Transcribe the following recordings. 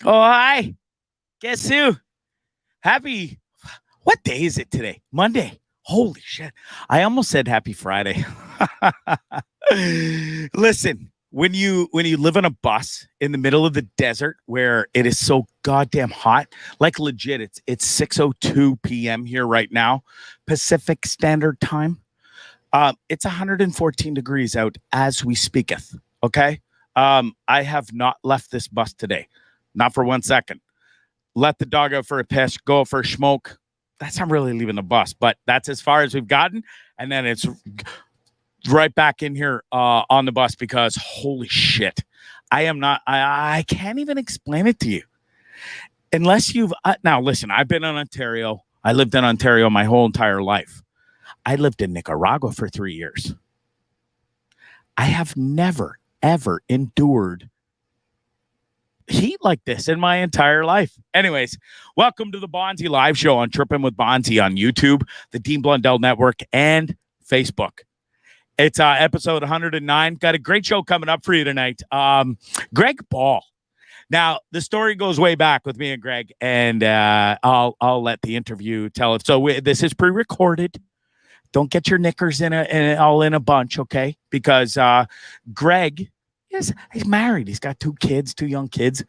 Oh, hi. Guess who? Happy. What day is it today? Monday. Holy shit. I almost said happy Friday. Listen, when you live on a bus in the middle of the desert where it is so goddamn hot, like legit, it's 6:02 p.m. here right now, Pacific Standard Time. It's 114 degrees out as we speaketh. Okay. I have not left this bus today. Not for 1 second. Let the dog out for a piss, go out for a smoke. That's not really leaving the bus, but that's as far as we've gotten. And then it's right back in here on the bus because holy shit. I can't even explain it to you. Unless you've, now listen, I've been in Ontario. I lived in Ontario my whole entire life. I lived in Nicaragua for 3 years. I have never, ever endured heat like this in my entire life. Anyways, welcome to the Bondzee live show on Trippin With Bondzee on YouTube, the Dean Blundell Network, and Facebook. It's episode 109. Got a great show coming up for you tonight. Greg Ball. Now, the story goes way back with me and Greg, and I'll let the interview tell it. So this is pre-recorded. Don't get your knickers all in a bunch, okay? Because Greg, he's married. He's got two young kids.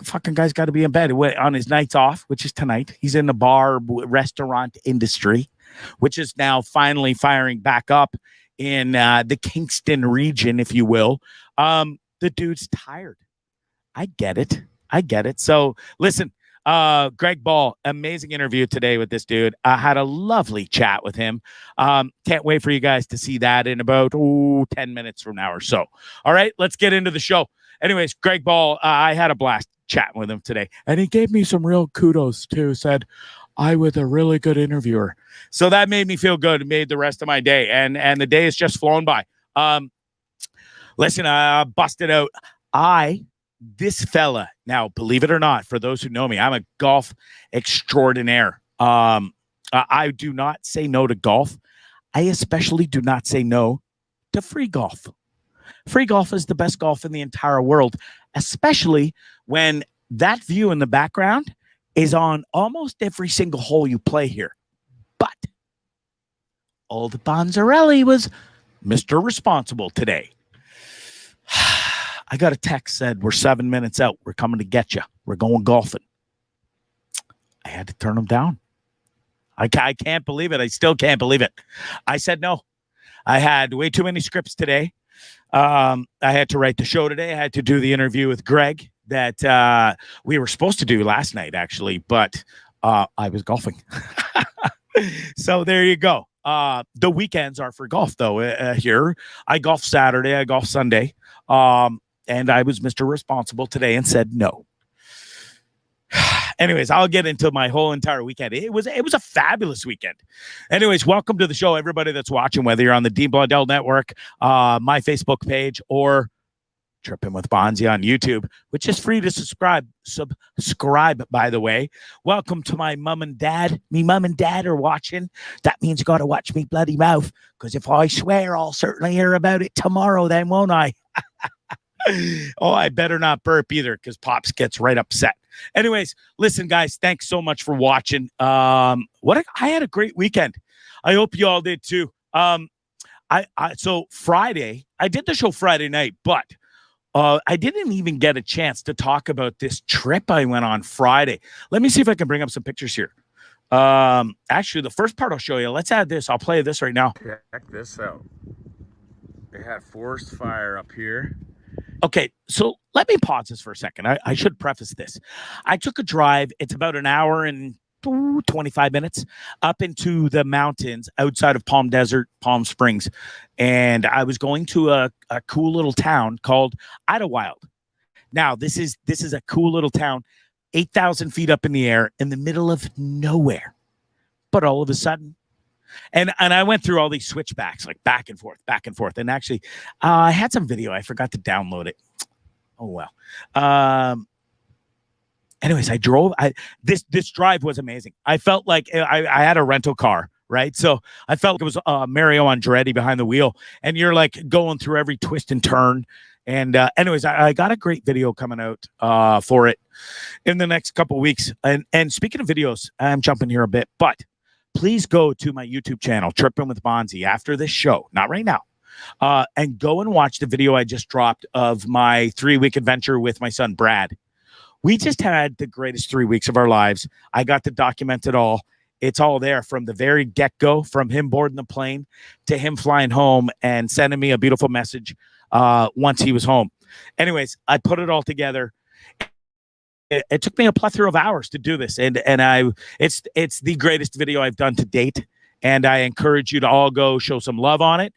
Fucking guy's got to be in bed on his nights off, which is tonight. He's in the bar restaurant industry, which is now finally firing back up in the Kingston region, if you will. The dude's tired. I get it. So listen, Greg Ball, amazing interview today with this dude. I had a lovely chat with him. Can't wait for you guys to see that in about 10 minutes from now or so. All right, let's get into the show. Anyways, Greg Ball, I had a blast chatting with him today, and he gave me some real kudos too. Said I was a really good interviewer, so that made me feel good. It made the rest of my day, and the day has just flown by. Listen, I busted out. This fella, now, believe it or not, for those who know me, I'm a golf extraordinaire. I do not say no to golf. I especially do not say no to free golf. Free golf is the best golf in the entire world, especially when that view in the background is on almost every single hole you play here. But old Bonzarelli was Mr. Responsible today. I got a text said, we're 7 minutes out. We're coming to get you. We're going golfing. I had to turn him down. I can't believe it. I still can't believe it. I said no. I had way too many scripts today. I had to write the show today. I had to do the interview with Greg that we were supposed to do last night, actually, but I was golfing. So there you go. The weekends are for golf, though, here. I golf Saturday. I golf Sunday. And I was Mr. Responsible today and said no. Anyways, I'll get into my whole entire weekend. It was a fabulous weekend. Anyways, welcome to the show, everybody that's watching, whether you're on the Dean Blundell Network, my Facebook page, or Trippin With Bondzee on YouTube, which is free to subscribe, by the way. Welcome to my mom and dad. Me mom and dad are watching. That means you got to watch me bloody mouth, because if I swear, I'll certainly hear about it tomorrow then, won't I? Oh, I better not burp either, because Pops gets right upset. Anyways, listen, guys, thanks so much for watching. I had a great weekend. I hope you all did too. So Friday, I did the show Friday night, but I didn't even get a chance to talk about this trip I went on Friday. Let me see if I can bring up some pictures here. Actually, the first part I'll show you. Let's add this. I'll play this right now. Check this out. They had forest fire up here. Okay, so let me pause this for a second. I should preface this. I took a drive. It's about an hour and 25 minutes up into the mountains outside of Palm Springs. And I was going to a cool little town called Idlewild. Now, this is a cool little town, 8,000 feet up in the air in the middle of nowhere. But all of a sudden, and I went through all these switchbacks, like back and forth. And actually, I had some video. I forgot to download it. Oh, well. Anyways, I drove. This drive was amazing. I felt like I had a rental car, right? So I felt like it was Mario Andretti behind the wheel. And you're like going through every twist and turn. And anyways, I got a great video coming out for it in the next couple of weeks. And speaking of videos, I'm jumping here a bit, but please go to my YouTube channel, Trippin With Bondzee, after this show, not right now, and go and watch the video I just dropped of my 3-week adventure with my son, Brad. We just had the greatest 3 weeks of our lives. I got to document it all. It's all there from the very get-go, from him boarding the plane to him flying home and sending me a beautiful message once he was home. Anyways, I put it all together. It took me a plethora of hours to do this, and it's the greatest video I've done to date. And I encourage you to all go show some love on it.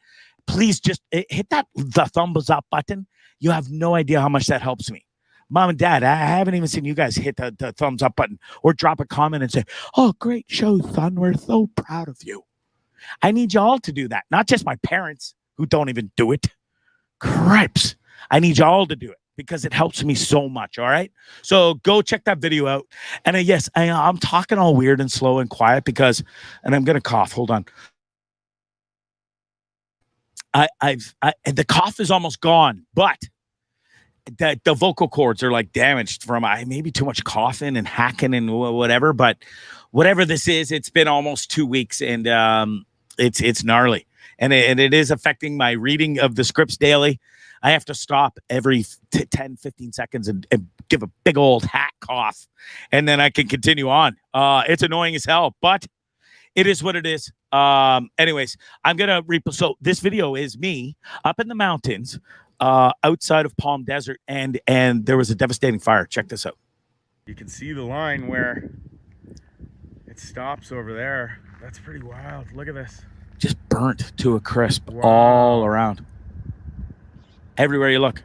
Please just hit the thumbs up button. You have no idea how much that helps me. Mom and Dad, I haven't even seen you guys hit the thumbs up button or drop a comment and say, "Oh, great show, son. We're so proud of you." I need you all to do that, not just my parents who don't even do it. Cripes. I need you all to do it because it helps me so much, all right? So go check that video out. And yes, I'm talking all weird and slow and quiet because, and I'm going to cough. Hold on. The cough is almost gone, but the vocal cords are like damaged from maybe too much coughing and hacking and whatever. But whatever this is, it's been almost 2 weeks, and it's gnarly, and it is affecting my reading of the scripts daily. I have to stop every 10, 15 seconds and give a big old hack cough, and then I can continue on. It's annoying as hell, but it is what it is. Anyways, I'm gonna so this video is me up in the mountains outside of Palm Desert, and there was a devastating fire. Check this out. You can see the line where it stops over there. That's pretty wild. Look at this. Just burnt to a crisp. Wow. All around. Everywhere you look.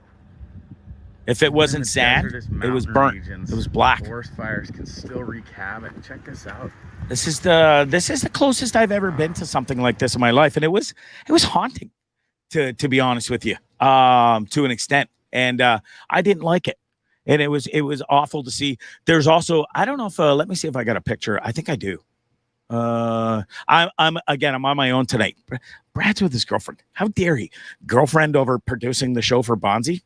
If it wasn't sand, it was burnt. Regions, it was black. Forest fires can still wreak havoc. Check this out. This is the closest I've ever been to something like this in my life, and it was haunting, to be honest with you, to an extent. And I didn't like it, and it was awful to see. There's also, I don't know if let me see if I got a picture. I think I do. I'm on my own tonight. Brad's with his girlfriend. How dare he? Girlfriend over producing the show for Bondzee.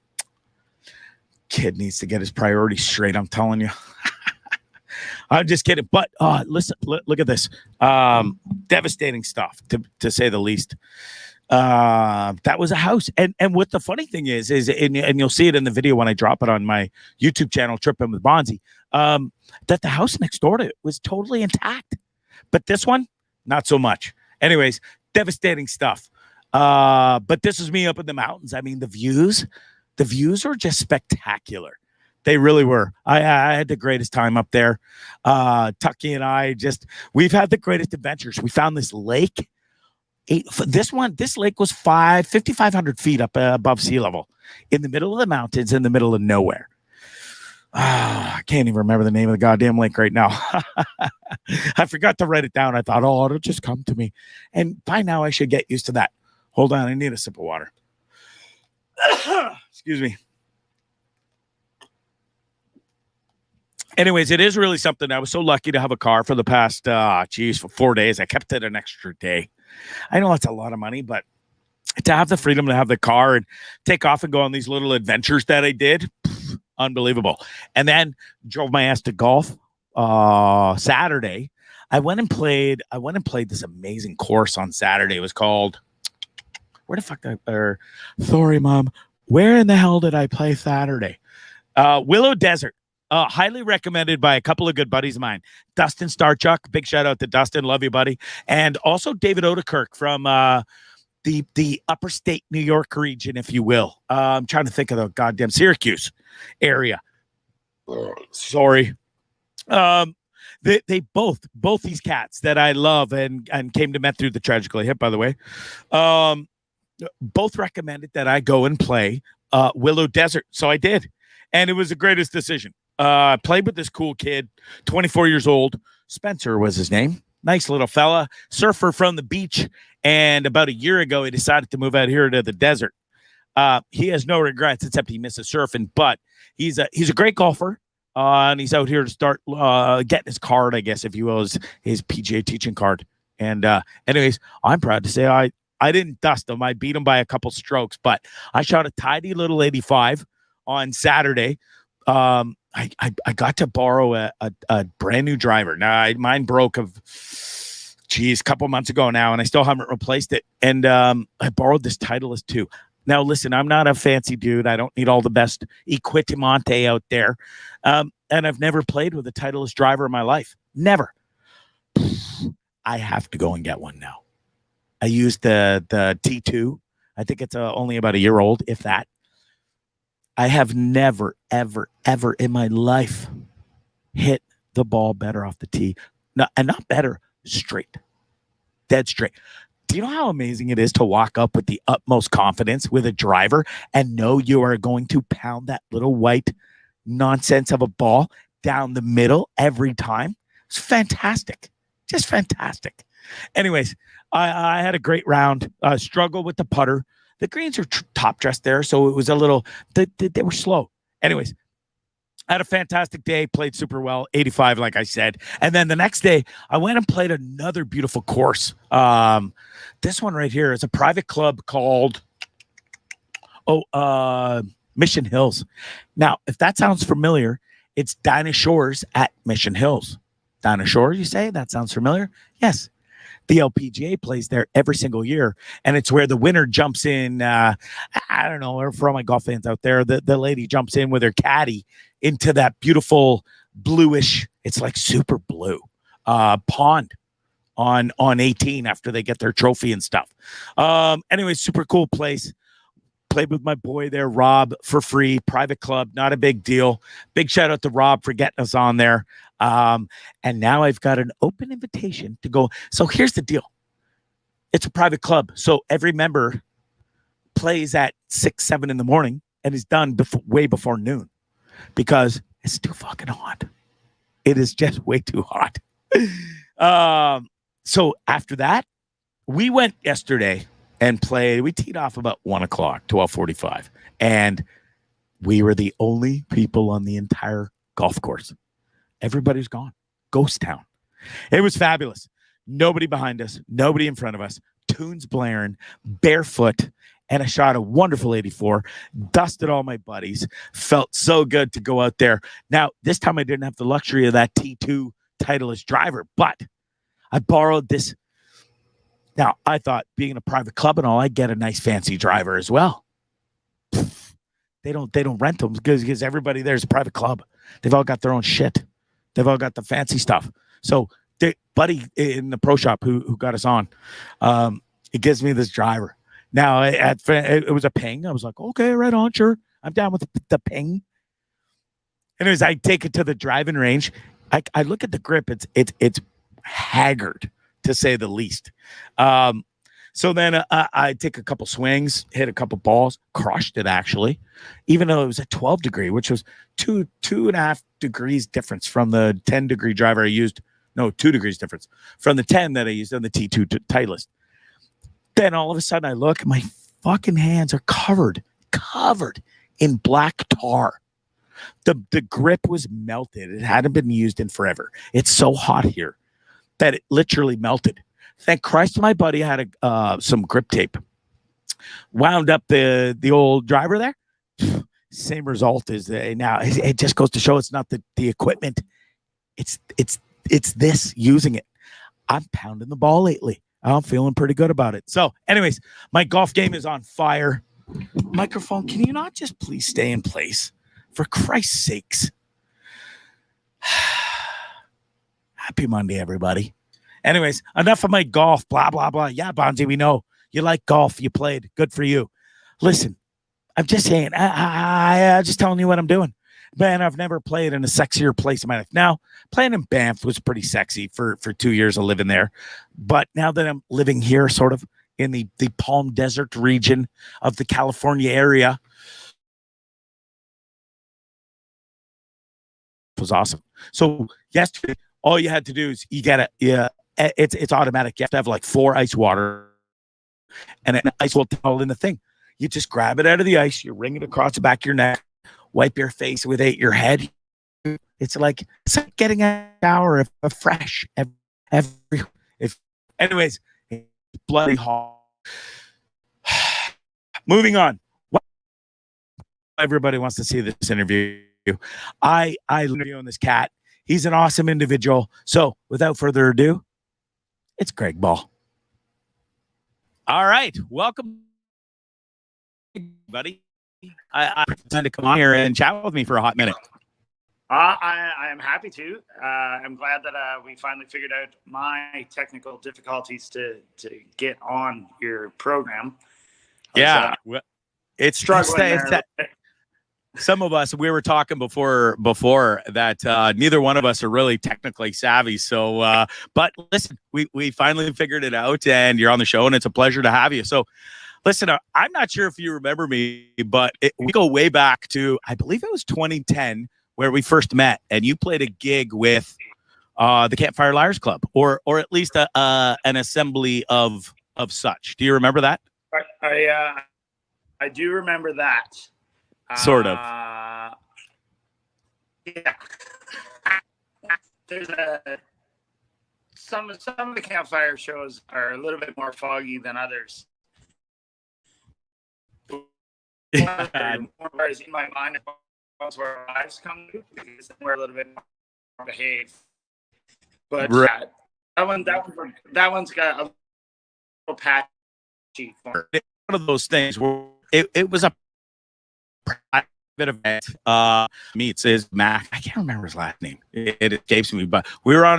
Kid needs to get his priorities straight, I'm telling you. I'm just kidding. But listen, look at this. Devastating stuff, to say the least. That was a house. And what the funny thing is and you'll see it in the video when I drop it on my YouTube channel, Trippin With Bondzee, that the house next door to it was totally intact. But this one, not so much. Anyways, devastating stuff. But this is me up in the mountains. I mean, the views are just spectacular. They really were. I had the greatest time up there. Tucky and I we've had the greatest adventures. We found this lake. This lake was 5,500 feet up above sea level in the middle of the mountains, in the middle of nowhere. I can't even remember the name of the goddamn lake right now. I forgot to write it down. I thought, it'll just come to me. And by now I should get used to that. Hold on. I need a sip of water. Excuse me. Anyways, it is really something. I was so lucky to have a car for the past, for 4 days. I kept it an extra day. I know that's a lot of money, but to have the freedom to have the car and take off and go on these little adventures that I did, unbelievable. And then drove my ass to golf Saturday. I went and played this amazing course on Saturday. It was called, sorry, Mom. Where in the hell did I play Saturday? Willow Desert. Highly recommended by a couple of good buddies of mine. Dustin Starchuk. Big shout out to Dustin. Love you, buddy. And also David Odekirk from the upper state New York region, if you will. I'm trying to think of the goddamn Syracuse area. Sorry. They both these cats that I love and came to met through the Tragically Hip, by the way, both recommended that I go and play Willow Desert. So I did. And it was the greatest decision. Played with this cool kid, 24 years old. Spencer was his name. Nice little fella, surfer from the beach. And about a year ago, he decided to move out here to the desert. He has no regrets except he misses surfing, but he's a great golfer. And he's out here to start getting his card, I guess, if you will, his PGA teaching card. And anyways, I'm proud to say I I didn't dust him. I beat him by a couple strokes, but I shot a tidy little 85 on Saturday. I got to borrow a brand new driver. Now mine broke a couple months ago now, and I still haven't replaced it. And I borrowed this Titleist too. Now listen, I'm not a fancy dude. I don't need all the best equipment out there, and I've never played with a Titleist driver in my life. Never. I have to go and get one now. I used the T2. I think it's only about a year old, if that. I have never, ever, ever in my life hit the ball better off the tee. No, and not better, straight. Dead straight. Do you know how amazing it is to walk up with the utmost confidence with a driver and know you are going to pound that little white nonsense of a ball down the middle every time? It's fantastic. Just fantastic. Anyways, I had a great round. Struggle with the putter. The greens are top dressed there, so it was a little, they were slow. Anyways, I had a fantastic day, played super well, 85, like I said. And then the next day, I went and played another beautiful course. This one right here is a private club called, Mission Hills. Now, if that sounds familiar, it's Dinah Shores at Mission Hills. Dinah Shore, you say? That sounds familiar? Yes. The LPGA plays there every single year, and it's where the winner jumps in. I don't know, for all my golf fans out there, the lady jumps in with her caddy into that beautiful bluish, it's like super blue, pond on 18 after they get their trophy and stuff. Anyway, super cool place. Played with my boy there, Rob, for free, private club, not a big deal. Big shout out to Rob for getting us on there. And now I've got an open invitation to go. So here's the deal. It's a private club. So every member plays at 6, 7 in the morning and is done way before noon because it's too fucking hot. It is just way too hot. So after that, we went yesterday and played. We teed off about 1 o'clock, 12:45. And we were the only people on the entire golf course. Everybody's gone. Ghost town. It was fabulous. Nobody behind us, nobody in front of us, tunes blaring, barefoot, and I shot a wonderful 84, dusted all my buddies, felt so good to go out there. Now, this time I didn't have the luxury of that T2 Titleist driver, but I borrowed this. Now, I thought being in a private club and all, I get a nice fancy driver as well. They don't rent them because everybody there's a private club. They've all got their own shit. They've all got the fancy stuff. So, buddy in the pro shop who got us on, it gives me this driver. Now, it was a ping. I was like, okay, right on, sure. I'm down with the ping. Anyways, I take it to the driving range. I look at the grip. It's haggard, to say the least. So then I take a couple swings, hit a couple balls, crushed it actually, even though it was a 12 degree, which was 2.5 degrees difference from the 10-degree driver I used. No, 2 degrees difference from the 10 that I used on the T2 Titleist. Then all of a sudden I look, my fucking hands are covered in black tar. The grip was melted. It hadn't been used in forever. It's so hot here that it literally melted. Thank Christ my buddy had some grip tape. Wound up the old driver there. Same result as now. It just goes to show it's not the equipment. It's this using it. I'm pounding the ball lately. I'm feeling pretty good about it. So anyways, my golf game is on fire. Microphone, can you not just please stay in place? For Christ's sakes. Happy Monday, everybody. Anyways, enough of my golf, blah, blah, blah. Yeah, Bondzee, we know. You like golf. You played. Good for you. Listen, I'm just saying, I'm just telling you what I'm doing. Man, I've never played in a sexier place in my life. Now, playing in Banff was pretty sexy for 2 years of living there. But now that I'm living here, sort of in the Palm Desert region of the California area, it was awesome. So yesterday, all you had to do is you get it's automatic. You have to have like 4 ice water and an ice will towel in the thing. You just grab it out of the ice, you wring it across the back of your neck, wipe your face with it, your head. It's like getting a shower of fresh every. Anyways, it's bloody hot. Moving on. Everybody wants to see this interview. I interviewing this cat. He's an awesome individual. So without further ado, it's Greg Ball. All right. Welcome, buddy. I pretend to come on here and chat with me for a hot minute. I am happy to. I'm glad that we finally figured out my technical difficulties to get on your program. Yeah, it's struggling there. Some of us, we were talking before that neither one of us are really technically savvy. So, but listen, we finally figured it out, and you're on the show, and it's a pleasure to have you. So, listen, I'm not sure if you remember me, but we go way back to, I believe it was 2010 where we first met, and you played a gig with the Campfire Liars Club, or at least an assembly of such. Do you remember that? I do remember that. Sort of. Yeah. There's some of the campfire shows are a little bit more foggy than others. More in my mind where our lives come to, because we're a little bit more behaved. But right. that one's got a little patchy form. One of those things where it was a private event. Meets is Mac. I can't remember his last name. It escapes me, but we were on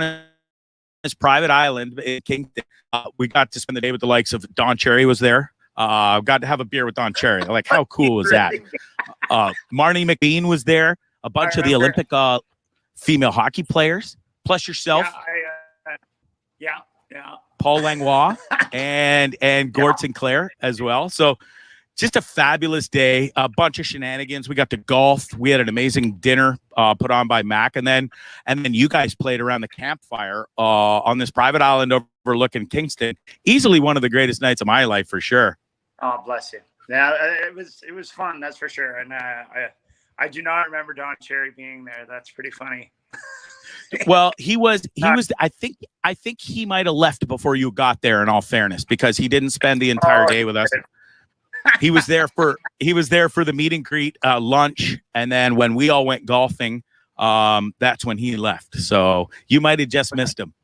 this private island in Kingston. We got to spend the day with the likes of Don Cherry was there. Got to have a beer with Don Cherry. Like, how cool was that? Marnie McBean was there. A bunch of the Olympic female hockey players, plus yourself. Yeah. Paul Langlois and Gord Sinclair as well. So just a fabulous day, a bunch of shenanigans. We got to golf. We had an amazing dinner put on by Mac. And then you guys played around the campfire on this private island overlooking Kingston. Easily one of the greatest nights of my life, for sure. Oh, bless you. Yeah, it was fun, that's for sure. And I do not remember Don Cherry being there. That's pretty funny. Well, he was. I think he might have left before you got there, in all fairness, because he didn't spend the entire day with us. He was there for the meet and greet, lunch, and then when we all went golfing, that's when he left. So you might have just missed him.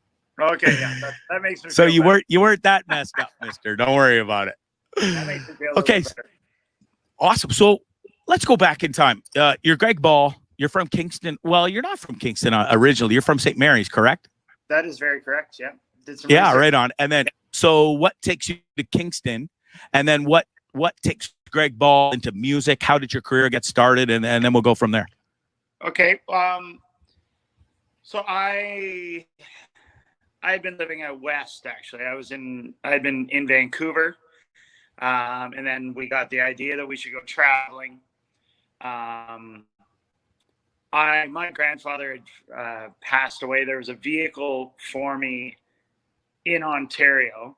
Okay, yeah, that makes me. So feel you better. weren't that messed up, Mister. Don't worry about it. That makes me feel a okay, better. Awesome. So let's go back in time. You're Greg Ball. You're from Kingston. Well, you're not from Kingston originally. You're from St. Mary's, correct? That is very correct. Yeah. Yeah, research. Right on. And then, so what takes you to Kingston? And then what takes Greg Ball into music? How did your career get started? And then we'll go from there. Okay. So I had been living out west, actually. I had been in Vancouver. And then we got the idea that we should go traveling. My grandfather had passed away. There was a vehicle for me in Ontario.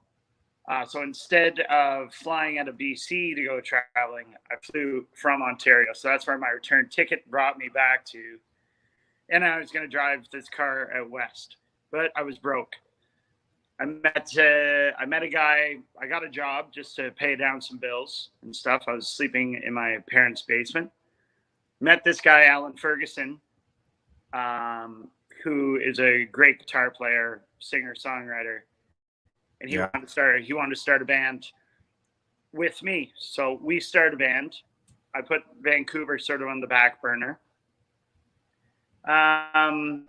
So instead of flying out of BC to go traveling, I flew from Ontario. So that's where my return ticket brought me back to. And I was going to drive this car out west, but I was broke. I met a guy. I got a job just to pay down some bills and stuff. I was sleeping in my parents' basement. Met this guy, Alan Ferguson, who is a great guitar player, singer, songwriter, and he wanted to start a band with me. So we started a band. I put Vancouver sort of on the back burner, and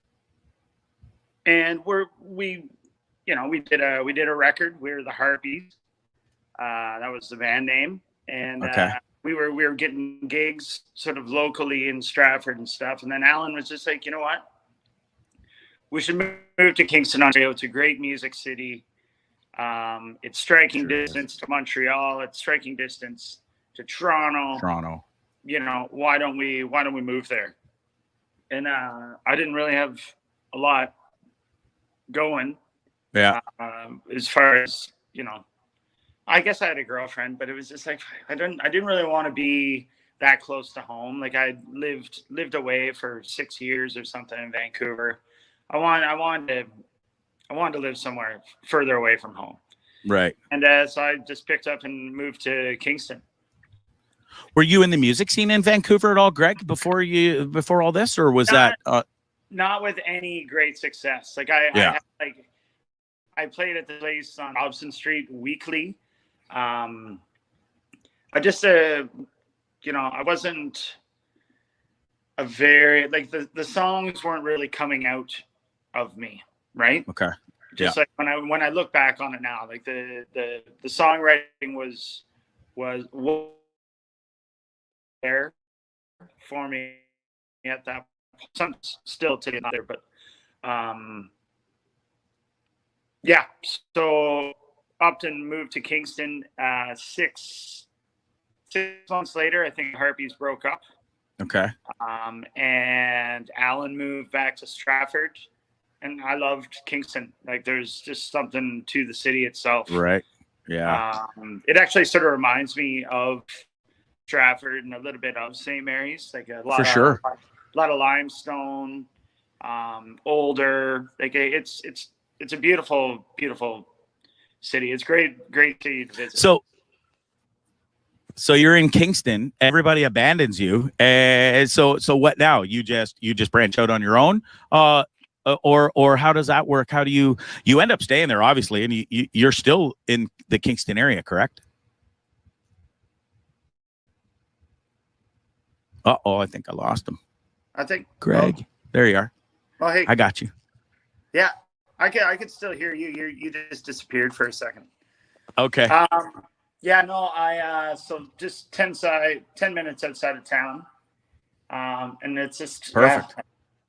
we did a record. We were the Harpies. That was the band name, and okay. We were getting gigs sort of locally in Stratford and stuff. And then Alan was just like, you know what? We should move to Kingston, Ontario. It's a great music city. It's striking distance to Montreal. It's striking distance to Toronto. You know, why don't we move there? And I didn't really have a lot going. Yeah. As far as, you know, I guess I had a girlfriend, but it was just like I didn't really want to be that close to home. Like I lived away for 6 years or something in Vancouver. I wanted to live somewhere further away from home. Right. And so I just picked up and moved to Kingston. Were you in the music scene in Vancouver at all, Greg, before all this, or was that not with any great success? Like I played at the place on Hobson Street weekly. I just I wasn't a very like the songs weren't really coming out of me, right? Okay. Just like when I look back on it now, like the songwriting was there for me at that point. Still today there, but yeah. So Upton moved to Kingston 6 months later. I think Harpies broke up. Okay. And Alan moved back to Stratford, and I loved Kingston. Like there's just something to the city itself. Right. Yeah. It actually sort of reminds me of Stratford and a little bit of St. Mary's, like a lot of limestone, older. Like it's a beautiful city. It's great city to visit. So you're in Kingston. Everybody abandons you, and so what now? You just branch out on your own, or how does that work? How do you end up staying there? Obviously, and you're still in the Kingston area, correct? I think I lost him. I think Greg. There you are. Oh, hey. I got you. Yeah, I could still hear you. You just disappeared for a second. Okay. Yeah, no, so just 10 minutes outside of town. And it's just perfect.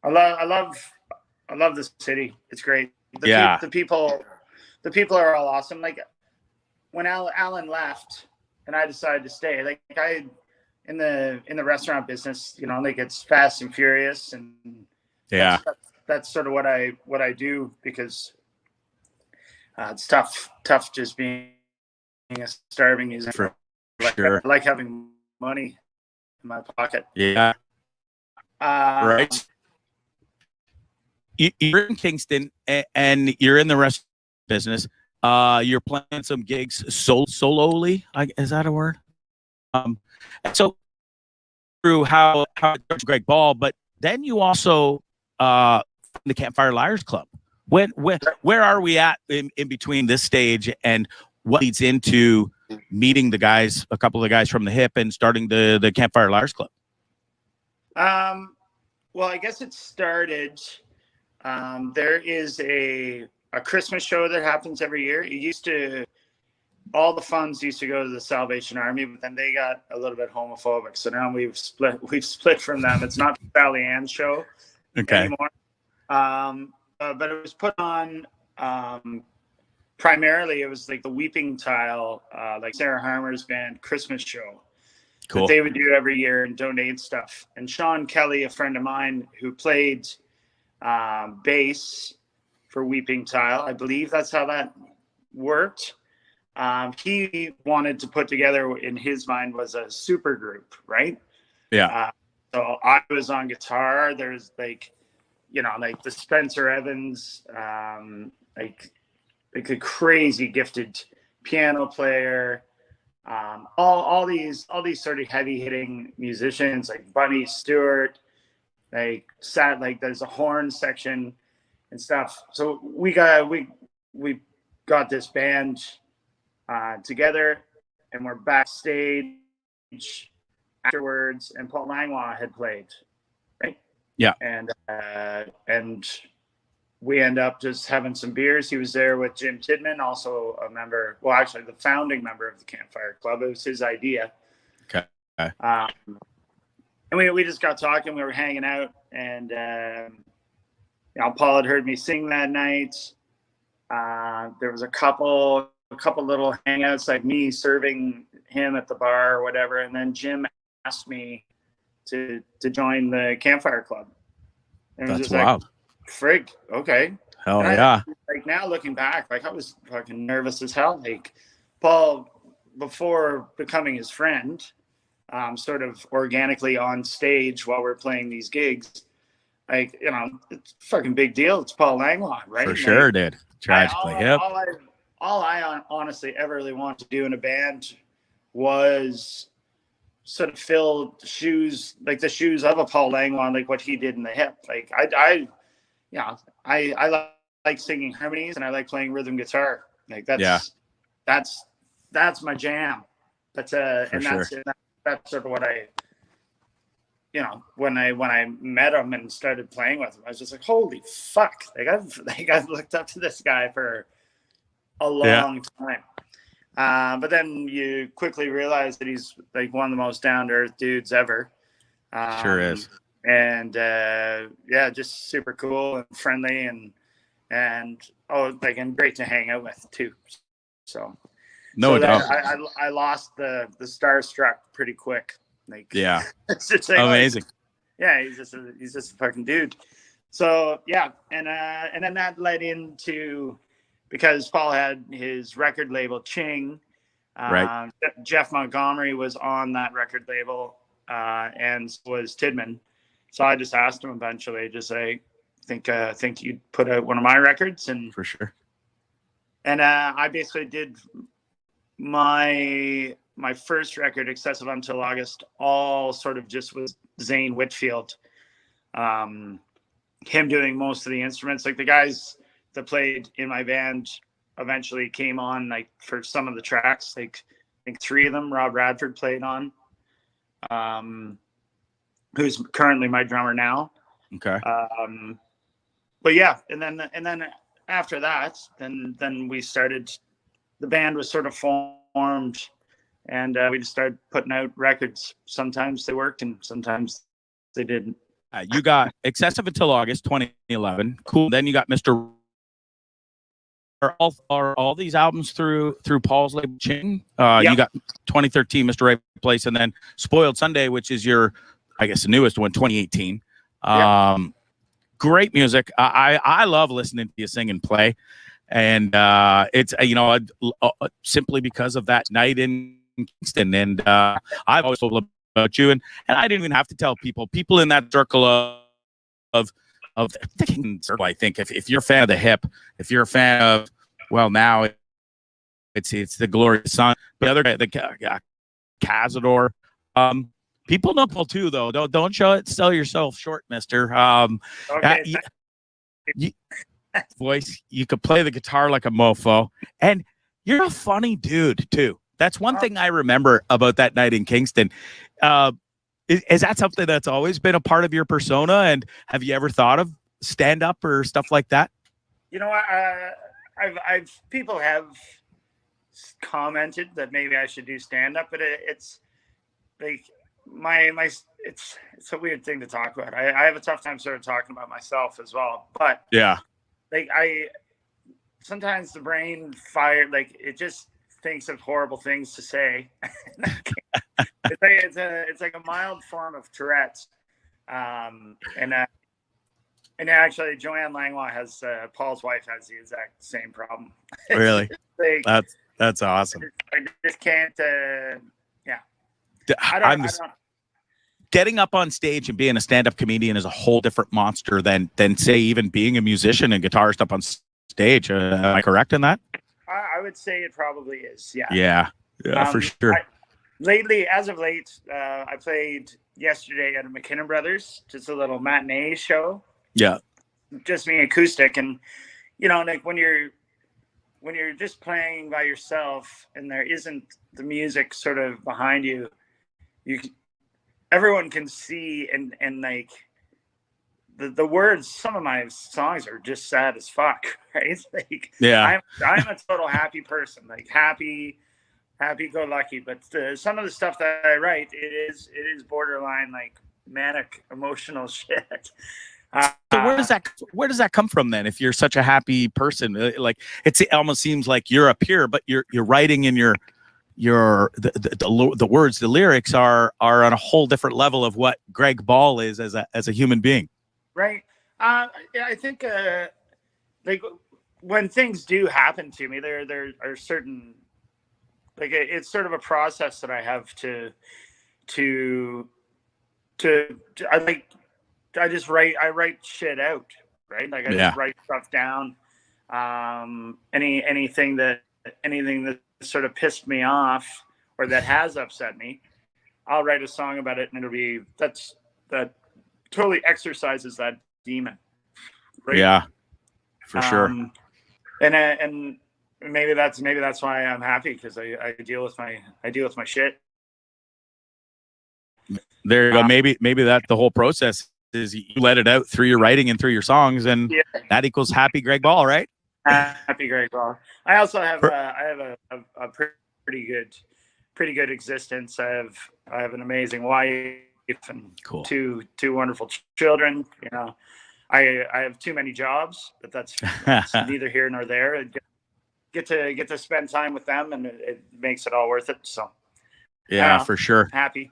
Yeah, I love this city. It's great. The people are all awesome. Like when Alan left and I decided to stay, like in the restaurant business, like it's fast and furious, and that's sort of what I do, because it's tough just being a starving user. For sure. I like having money in my pocket. Yeah. Right. You're in Kingston and you're in the restaurant business. You're playing some gigs solely. Is that a word? So through how Greg Ball, but then you also the Campfire Liars Club. Where are we at in between this stage and what leads into meeting a couple of the guys from the Hip and starting the Campfire Liars Club? Well, I guess it started. There is a Christmas show that happens every year. All the funds used to go to the Salvation Army, but then they got a little bit homophobic. So now we've split from them. It's not the Sally Ann show anymore. But it was put on, primarily it was like the Weeping Tile, like Sarah Harmer's band Christmas show. Cool. That they would do every year and donate stuff. And Sean Kelly, a friend of mine who played bass for Weeping Tile, I believe that's how that worked. He wanted to put together, in his mind, was a super group, right? Yeah. So I was on guitar. There's like the Spencer Evans, like a crazy gifted piano player. All these sort of heavy hitting musicians like Bunny Stewart, there's a horn section and stuff. So we got this band together, and we're backstage afterwards, and Paul Langlois had played, right? Yeah. And we end up just having some beers. He was there with Jim Tidman, also a member, well, actually the founding member of the Campfire Club. It was his idea. Okay. And we just got talking. We were hanging out, and Paul had heard me sing that night. There was a couple little hangouts, like me serving him at the bar or whatever, and then Jim asked me to join the Campfire Club. And that's wild. Like, frig, okay. Hell yeah. Like now looking back, like I was fucking nervous as hell. Like Paul, before becoming his friend, sort of organically on stage while we're playing these gigs, like, it's a fucking big deal. It's Paul Langlois, right? For sure, dude. Tragically hip. all I honestly ever really wanted to do in a band was sort of fill shoes, like the shoes of a Paul Langlois, like what he did in the hip. Like I like singing harmonies and I like playing rhythm guitar. Like Yeah, that's my jam. But for and sure. that's sort of what I, when I met him and started playing with him, I was just like, holy fuck! I've looked up to this guy for a Yeah, long time. But then you quickly realize that he's like one of the most down to earth dudes ever. sure Um, is. and yeah, just super cool and friendly and and great to hang out with too. So No that doubt. I lost the starstruck pretty quick. Like Yeah, it's just like, amazing. yeah, he's just a fucking dude. So yeah, and then that led into, because Paul had his record label Ching. Right. Jeff Montgomery was on that record label, and so was Tidman. So I just asked him eventually, just say, think you'd put out one of my records, For sure. and I basically did my first record, Excessive Until August, all sort of just was Zane Whitfield. Him doing most of the instruments. Like the guys that played in my band eventually came on like for some of the tracks. Like I think 3 of them Rob Radford played on, who's currently my drummer now. Okay. But yeah, and then after that, then we started. The band was sort of formed, and we just started putting out records. Sometimes they worked, and sometimes they didn't. You got Excessive Until August 2011. Cool. Then you got Mr. Are all these albums through Paul's label Ching? Yep. You got 2013 Mr. Right Place, and then Spoiled Sunday, which is your, I guess, the newest one, 2018. Yep. Great music. I love listening to you sing and play, and it's simply because of that night in Kingston, and I've always told about you, and I didn't even have to tell people in that circle of the Kingston circle. I think if you're a fan of the hip, if you're a fan of, well, now it's the Glorious Son, the other guy, the Cazador. People know Paul too, though. Don't sell yourself short, Mister. Okay. Voice, you could play the guitar like a mofo, and you're a funny dude too. That's one thing I remember about that night in Kingston. Is that something that's always been a part of your persona? And have you ever thought of stand up or stuff like that? I've people have commented that maybe I should do stand up, but it's like it's a weird thing to talk about. I have a tough time sort of talking about myself as well, but yeah, like sometimes the brain fire, like it just thinks of horrible things to say. It's like a mild form of Tourette's, and actually Joanne Langlois has Paul's wife has the exact same problem. Really? Like, that's awesome. I just can't. Yeah, getting up on stage and being a stand-up comedian is a whole different monster than say even being a musician and guitarist up on stage. Am I correct in that? I would say it probably is. Yeah, for sure. As of late, I played yesterday at a McKinnon Brothers, just a little matinee show. Yeah, just me acoustic, and like when you're just playing by yourself and there isn't the music sort of behind you, everyone can see and like the words. Some of my songs are just sad as fuck, right? Like, yeah, I'm a total happy person, like happy go lucky, but some of the stuff that I write, it is borderline like manic emotional shit. So where does that come from then? If you're such a happy person, like it almost seems like you're up here, but you're writing in the words, the lyrics are on a whole different level of what Greg Ball is as a human being. Right. I think like when things do happen to me, there are certain, like it's sort of a process that I have to I write shit out, right? Like I just write stuff down. Anything that anything that sort of pissed me off or that has upset me, I'll write a song about it, and it'll be that totally exercises that demon. Right? Yeah, for sure. And maybe that's why I'm happy, because I deal with my shit. There you go. Maybe that the whole process is you let it out through your writing and through your songs, and that equals happy Greg Ball, right? Happy Greg Ball. I also have a pretty good existence. I have an amazing wife and two wonderful children. You know, I have too many jobs, but that's neither here nor there. I get to spend time with them, and it makes it all worth it. So yeah, for sure. Happy.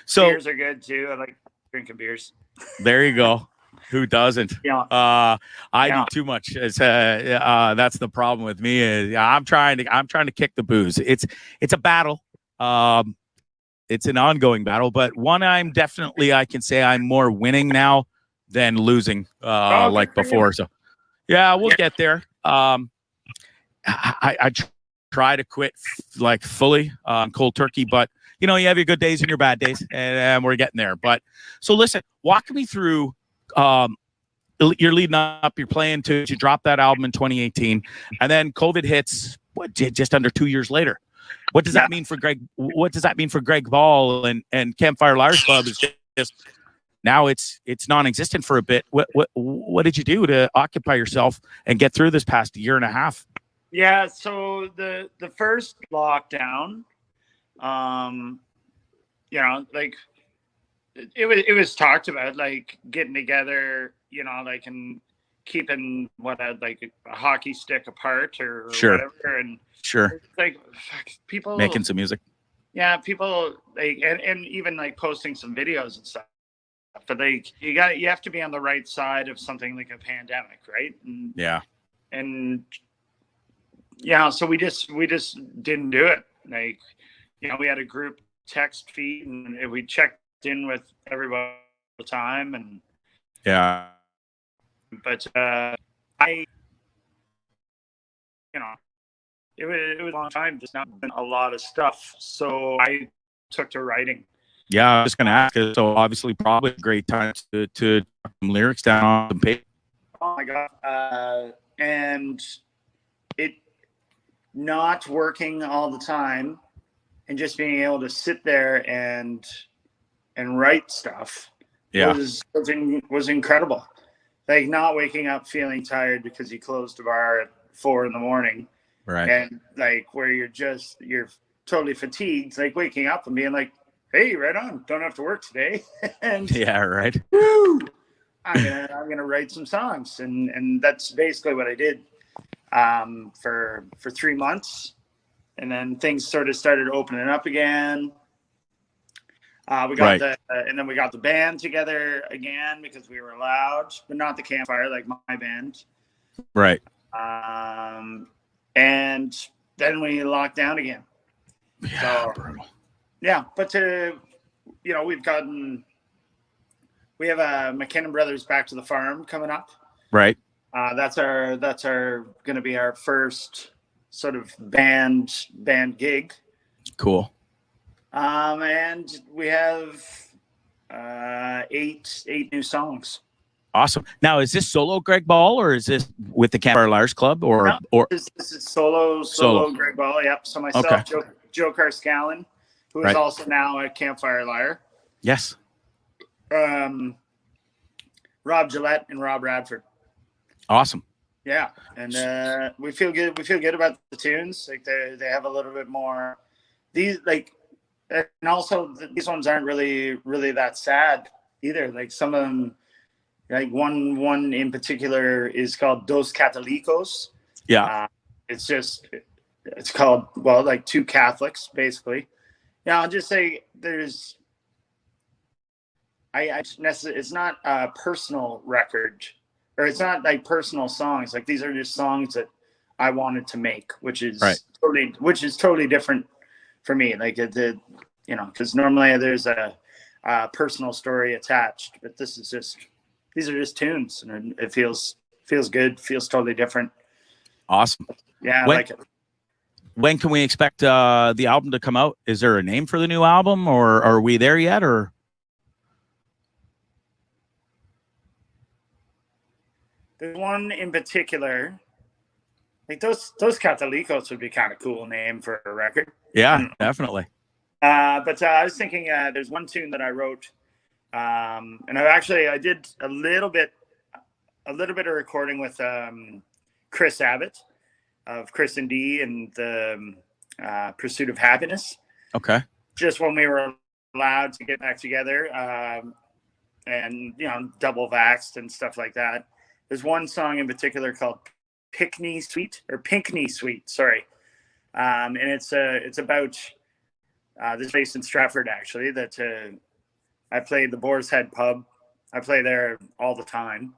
So beers are good too. I like drinking beers. There you go. Who doesn't? Yeah. I do too much. It's that's the problem with me. I'm trying to kick the booze. It's a battle. It's an ongoing battle, but one I can say I'm more winning now than losing like before. So yeah, we'll get there. I try to quit like fully cold turkey, but you know, you have your good days and your bad days, and we're getting there. But so listen, walk me through. You're leading up. You're playing to drop that album in 2018, and then COVID hits. Just under 2 years later. What does that mean for Greg? What does that mean for Greg Ball and Campfire Liars Club? Is just now it's non-existent for a bit. What did you do to occupy yourself and get through this past year and a half? Yeah. So the first lockdown. You know, like it was talked about, like getting together, you know, like and keeping like a hockey stick apart or whatever, and like people making some music. Yeah, people like and even like posting some videos and stuff. But like you have to be on the right side of something like a pandemic, right? And, so we just didn't do it. Like, you know, we had a group text feed, and we checked in with everybody all the time, and but I, you know, it was a long time, just not been a lot of stuff, so I took to writing. Yeah, I was just gonna ask. So obviously, probably a great time to put some lyrics down on some paper. Oh my god! And it not working all the time, and just being able to sit there and write stuff was incredible. Like not waking up feeling tired because you closed the bar at 4 a.m, right? And like where you're totally fatigued, like waking up and being like, "Hey, right on, don't have to work today." And right. Woo! I'm gonna write some songs, and that's basically what I did for 3 months. And then things sort of started opening up again. We got and then we got the band together again because we were allowed, but not the Campfire, like my band. Right. And then we locked down again. Yeah, so, brutal. Yeah, but we have McKinnon Brothers Back to the Farm coming up. Right. That's going to be our first sort of band gig. Cool. And we have 8 new songs. Awesome. Now, is this solo Greg Ball, or is this with the Campfire Liars Club, or this is solo Greg Ball? Yep. So myself, Joe Carscallon, who is also now a Campfire Liar. Yes. Rob Gillette and Rob Radford. Awesome. Yeah, and we feel good. We feel good about the tunes. Like they have a little bit more. These and also these ones aren't really that sad either. Like some of them, like one in particular is called Dos Catolicos. Yeah, it's called like two Catholics basically. Yeah, I'll just say there's. It's not a personal record. Or it's not like personal songs. Like these are just songs that I wanted to make, which is totally different for me. Like because normally there's a personal story attached, but these are just tunes, and it feels good, feels totally different. Awesome. Yeah, I like it. when can we expect the album to come out? Is there a name for the new album, or are we there yet? Or there's one in particular. Like those Catholicos would be kind of cool name for a record. yeah, definitely. But I was thinking there's one tune that I wrote, and I did a little bit of recording with Chris Abbott of Chris and D and the Pursuit of Happiness. Okay. Just when we were allowed to get back together, and double vaxxed and stuff like that. There's one song in particular called Pinkney Suite, sorry. And it's about this place in Stratford, actually, that I played the Boar's Head pub. I play there all the time.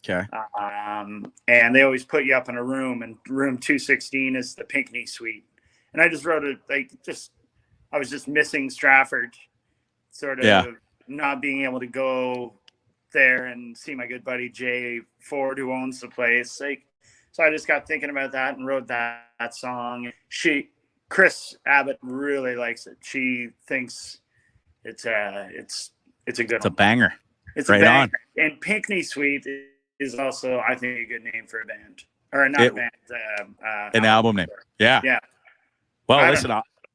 Okay. And they always put you up in a room, and room 216 is the Pinkney Suite. And I just wrote it I was just missing Stratford, sort of not being able to go there and see my good buddy Jay Ford, who owns the place. So I just got thinking about that and wrote that song. Chris Abbott really likes it. She thinks it's a good. It's a banger. It's right a banger. on. And Pinkney Suite is also, I think, a good name for a band, or not a band. An album name. Yeah. Yeah. Well, listen,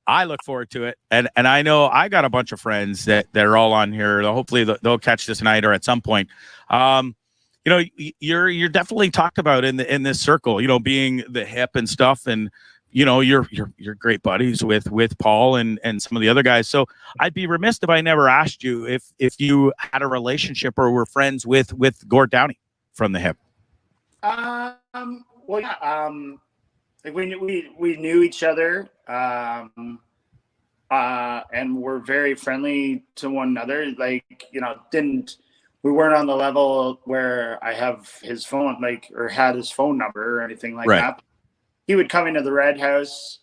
I look forward to it, and I know I got a bunch of friends that are all on here. Hopefully, they'll catch this tonight or at some point. You're definitely talked about in this circle. Being the hip and stuff, and you're great buddies with Paul and some of the other guys. So I'd be remiss if I never asked you if you had a relationship or were friends with Gord Downey from the hip. Well, yeah. We knew each other, and we're very friendly to one another. We weren't on the level where I have his phone, or had his phone number or anything like that. He would come into the Red House,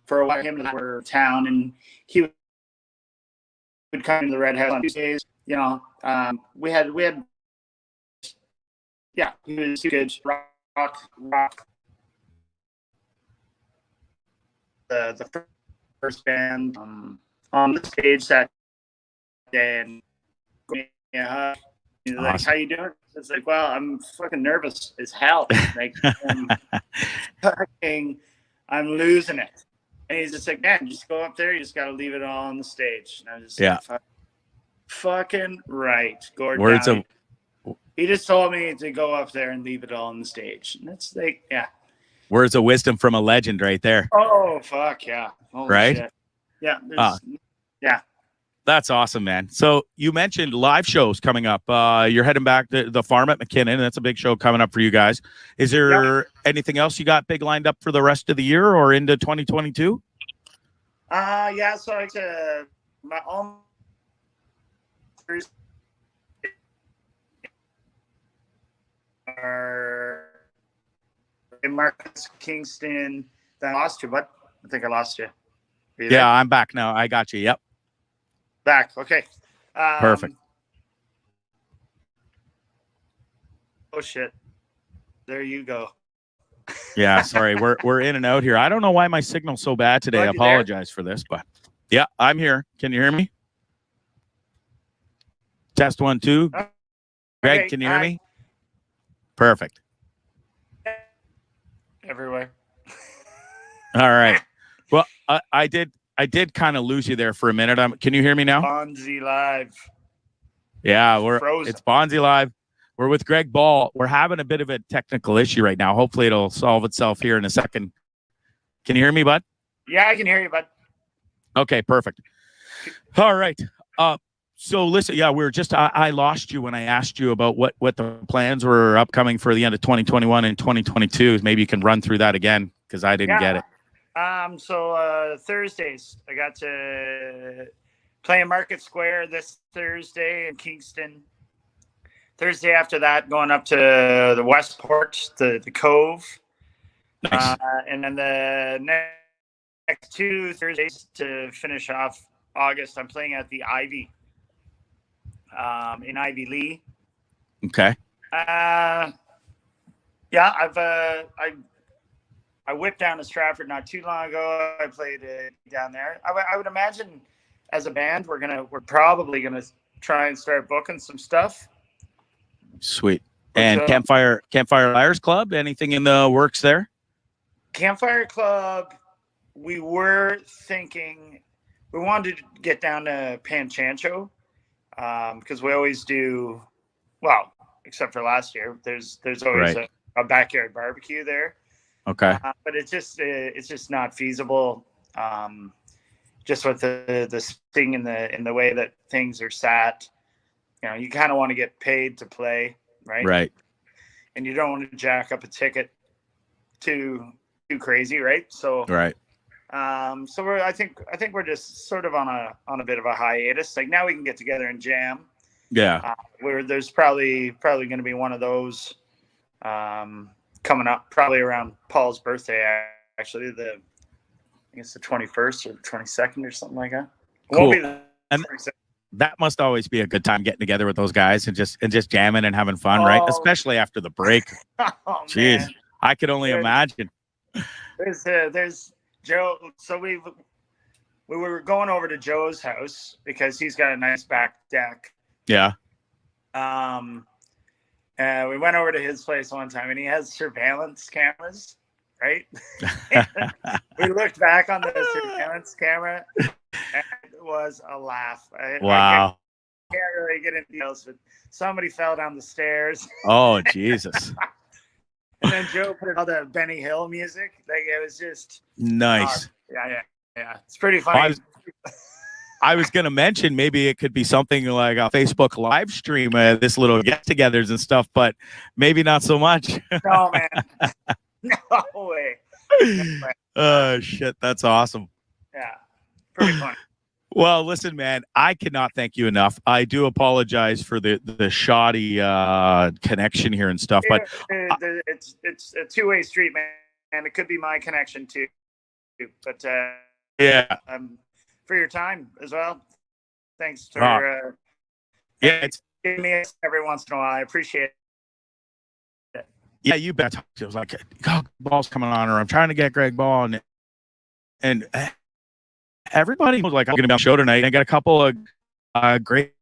for a while. Him and I were in town, and he would come into the Red House on Tuesdays. We had. Yeah, he was good. Rock. The first band on the stage that day, and he's like, "How you doing?" It's like, "Well, I'm fucking nervous as hell. I'm losing it." And he's just like, "Man, just go up there. You just got to leave it all on the stage." And I was just like, "Fucking right, Gordon." Words of. He just told me to go up there and leave it all on the stage. And that's words of wisdom from a legend right there. Oh, fuck, yeah. Holy right? Shit. Yeah. Yeah. That's awesome, man. So you mentioned live shows coming up. You're heading back to the farm at McKinnon. That's a big show coming up for you guys. Is there anything else you got big lined up for the rest of the year or into 2022? Yeah. So my own are in Marcus, Kingston. I lost you, but I think I lost you. Yeah, I'm back now. I got you. Yep. Back. Okay. Perfect. Oh shit. There you go. Yeah, sorry. We're in and out here. I don't know why my signal's so bad today. I apologize for this, but yeah, I'm here. Can you hear me? Test 1, 2. Okay, Greg, can you hear me? Perfect. Everywhere. All right. Well, I did kind of lose you there for a minute. Can you hear me now? Bondzee Live. Yeah, Frozen. It's Bondzee Live. We're with Greg Ball. We're having a bit of a technical issue right now. Hopefully it'll solve itself here in a second. Can you hear me, bud? Yeah, I can hear you, bud. Okay, perfect. All right. So listen, yeah, I lost you when I asked you about what the plans were upcoming for the end of 2021 and 2022. Maybe you can run through that again because I didn't get it. So Thursdays, I got to play in Market Square this Thursday in Kingston. Thursday after that, going up to the Westport, the Cove. Nice. And then the next 2 Thursdays to finish off August, I'm playing at the Ivy. In Ivy Lee. Okay. Yeah, I whipped down to Stratford not too long ago. I played down there. I would imagine as a band we're probably gonna try and start booking some stuff. Sweet. And Campfire Liars Club, anything in the works there? Campfire Club, we were thinking we wanted to get down to Panchancho because we always do, well, except for last year. There's always a backyard barbecue there. Okay. But it's just not feasible. Just with the thing in the way that things are sat, you kind of want to get paid to play, right? Right. And you don't want to jack up a ticket too crazy, right? So right. I think we're just sort of on a bit of a hiatus. Like now we can get together and jam. Yeah. Where there's probably going to be one of those coming up, probably around Paul's birthday. Actually, I think it's the 21st or the 22nd or something like that. It cool. won't be the 22nd. That must always be a good time getting together with those guys and just jamming and having fun, right? Especially after the break. Jeez, man. I could only imagine. There's Joe. So we were going over to Joe's house because he's got a nice back deck. Yeah. We went over to his place one time and he has surveillance cameras, right? We looked back on the surveillance camera and it was a laugh. Wow. I can't really get into details, but somebody fell down the stairs. Oh, Jesus. And then Joe put all the Benny Hill music. Like it was just nice. Yeah. It's pretty funny. I was going to mention maybe it could be something like a Facebook live stream, this little get-togethers and stuff, but maybe not so much. No, man. No way. Oh, shit. That's awesome. Yeah. Pretty funny. Well, listen, man, I cannot thank you enough. I do apologize for the shoddy connection here and stuff, but it's a two-way street, man, and it could be my connection too. But yeah, for your time as well. Thanks for it's giving me every once in a while. I appreciate it. Yeah, you bet. It was like, oh, Ball's coming on, or I'm trying to get Greg Ball, and everybody was like, I'm going to be on the show tonight. I got a couple of great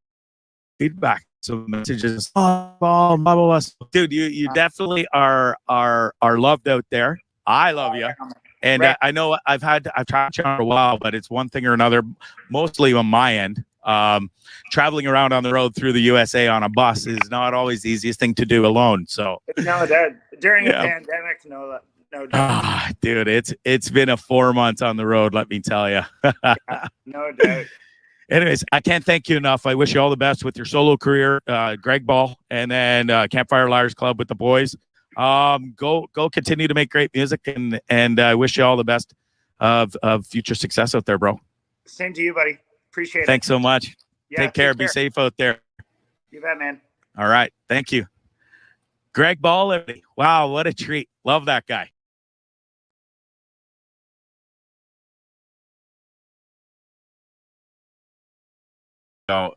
feedback. So messages, blah, blah, blah, blah. Dude, you definitely are loved out there. I love you. And I know I've tried to for a while, but it's one thing or another, mostly on my end. Traveling around on the road through the USA on a bus is not always the easiest thing to do alone. So no, during a pandemic, no doubt. Dude, it's been a 4 months on the road, let me tell you. No doubt. Anyways, I can't thank you enough. I wish you all the best with your solo career, Greg Ball, and then Campfire Liars Club with the boys. Go continue to make great music, and I wish you all the best of future success out there, bro. Same to you, buddy. Appreciate it. Thanks so much. Yeah, take care. Be safe out there. You bet, man. All right. Thank you. Greg Ball. Wow, what a treat. Love that guy. So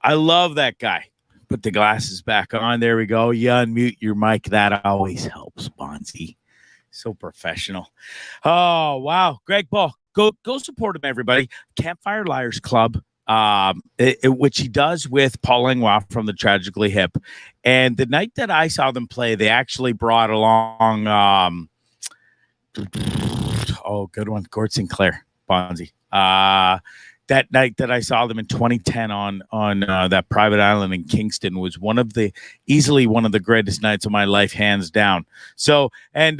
I love that guy. Put the glasses back on. There we go. You unmute your mic. That always helps, Bondzee. So professional. Oh, wow. Greg Ball. Go support him, everybody. Campfire Liars Club, which he does with Paul Langlois from the Tragically Hip. And the night that I saw them play, they actually brought along, good one, Gord Sinclair, Bondzee. That night that I saw them in 2010 on that private island in Kingston was easily one of the greatest nights of my life, hands down. So, and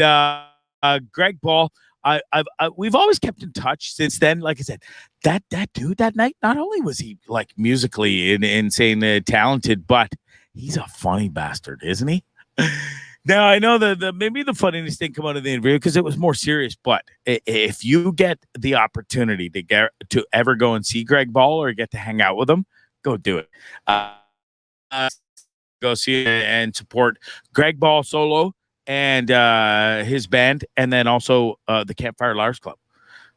Greg Ball, we've always kept in touch since then. Like I said, that dude that night, not only was he like musically insane talented, but he's a funny bastard, isn't he? Now, I know the maybe the funniest thing come out of the interview because it was more serious, but if you get the opportunity to ever go and see Greg Ball or get to hang out with him, go do it. Go see and support Greg Ball solo and his band, and then also the Campfire Liars Club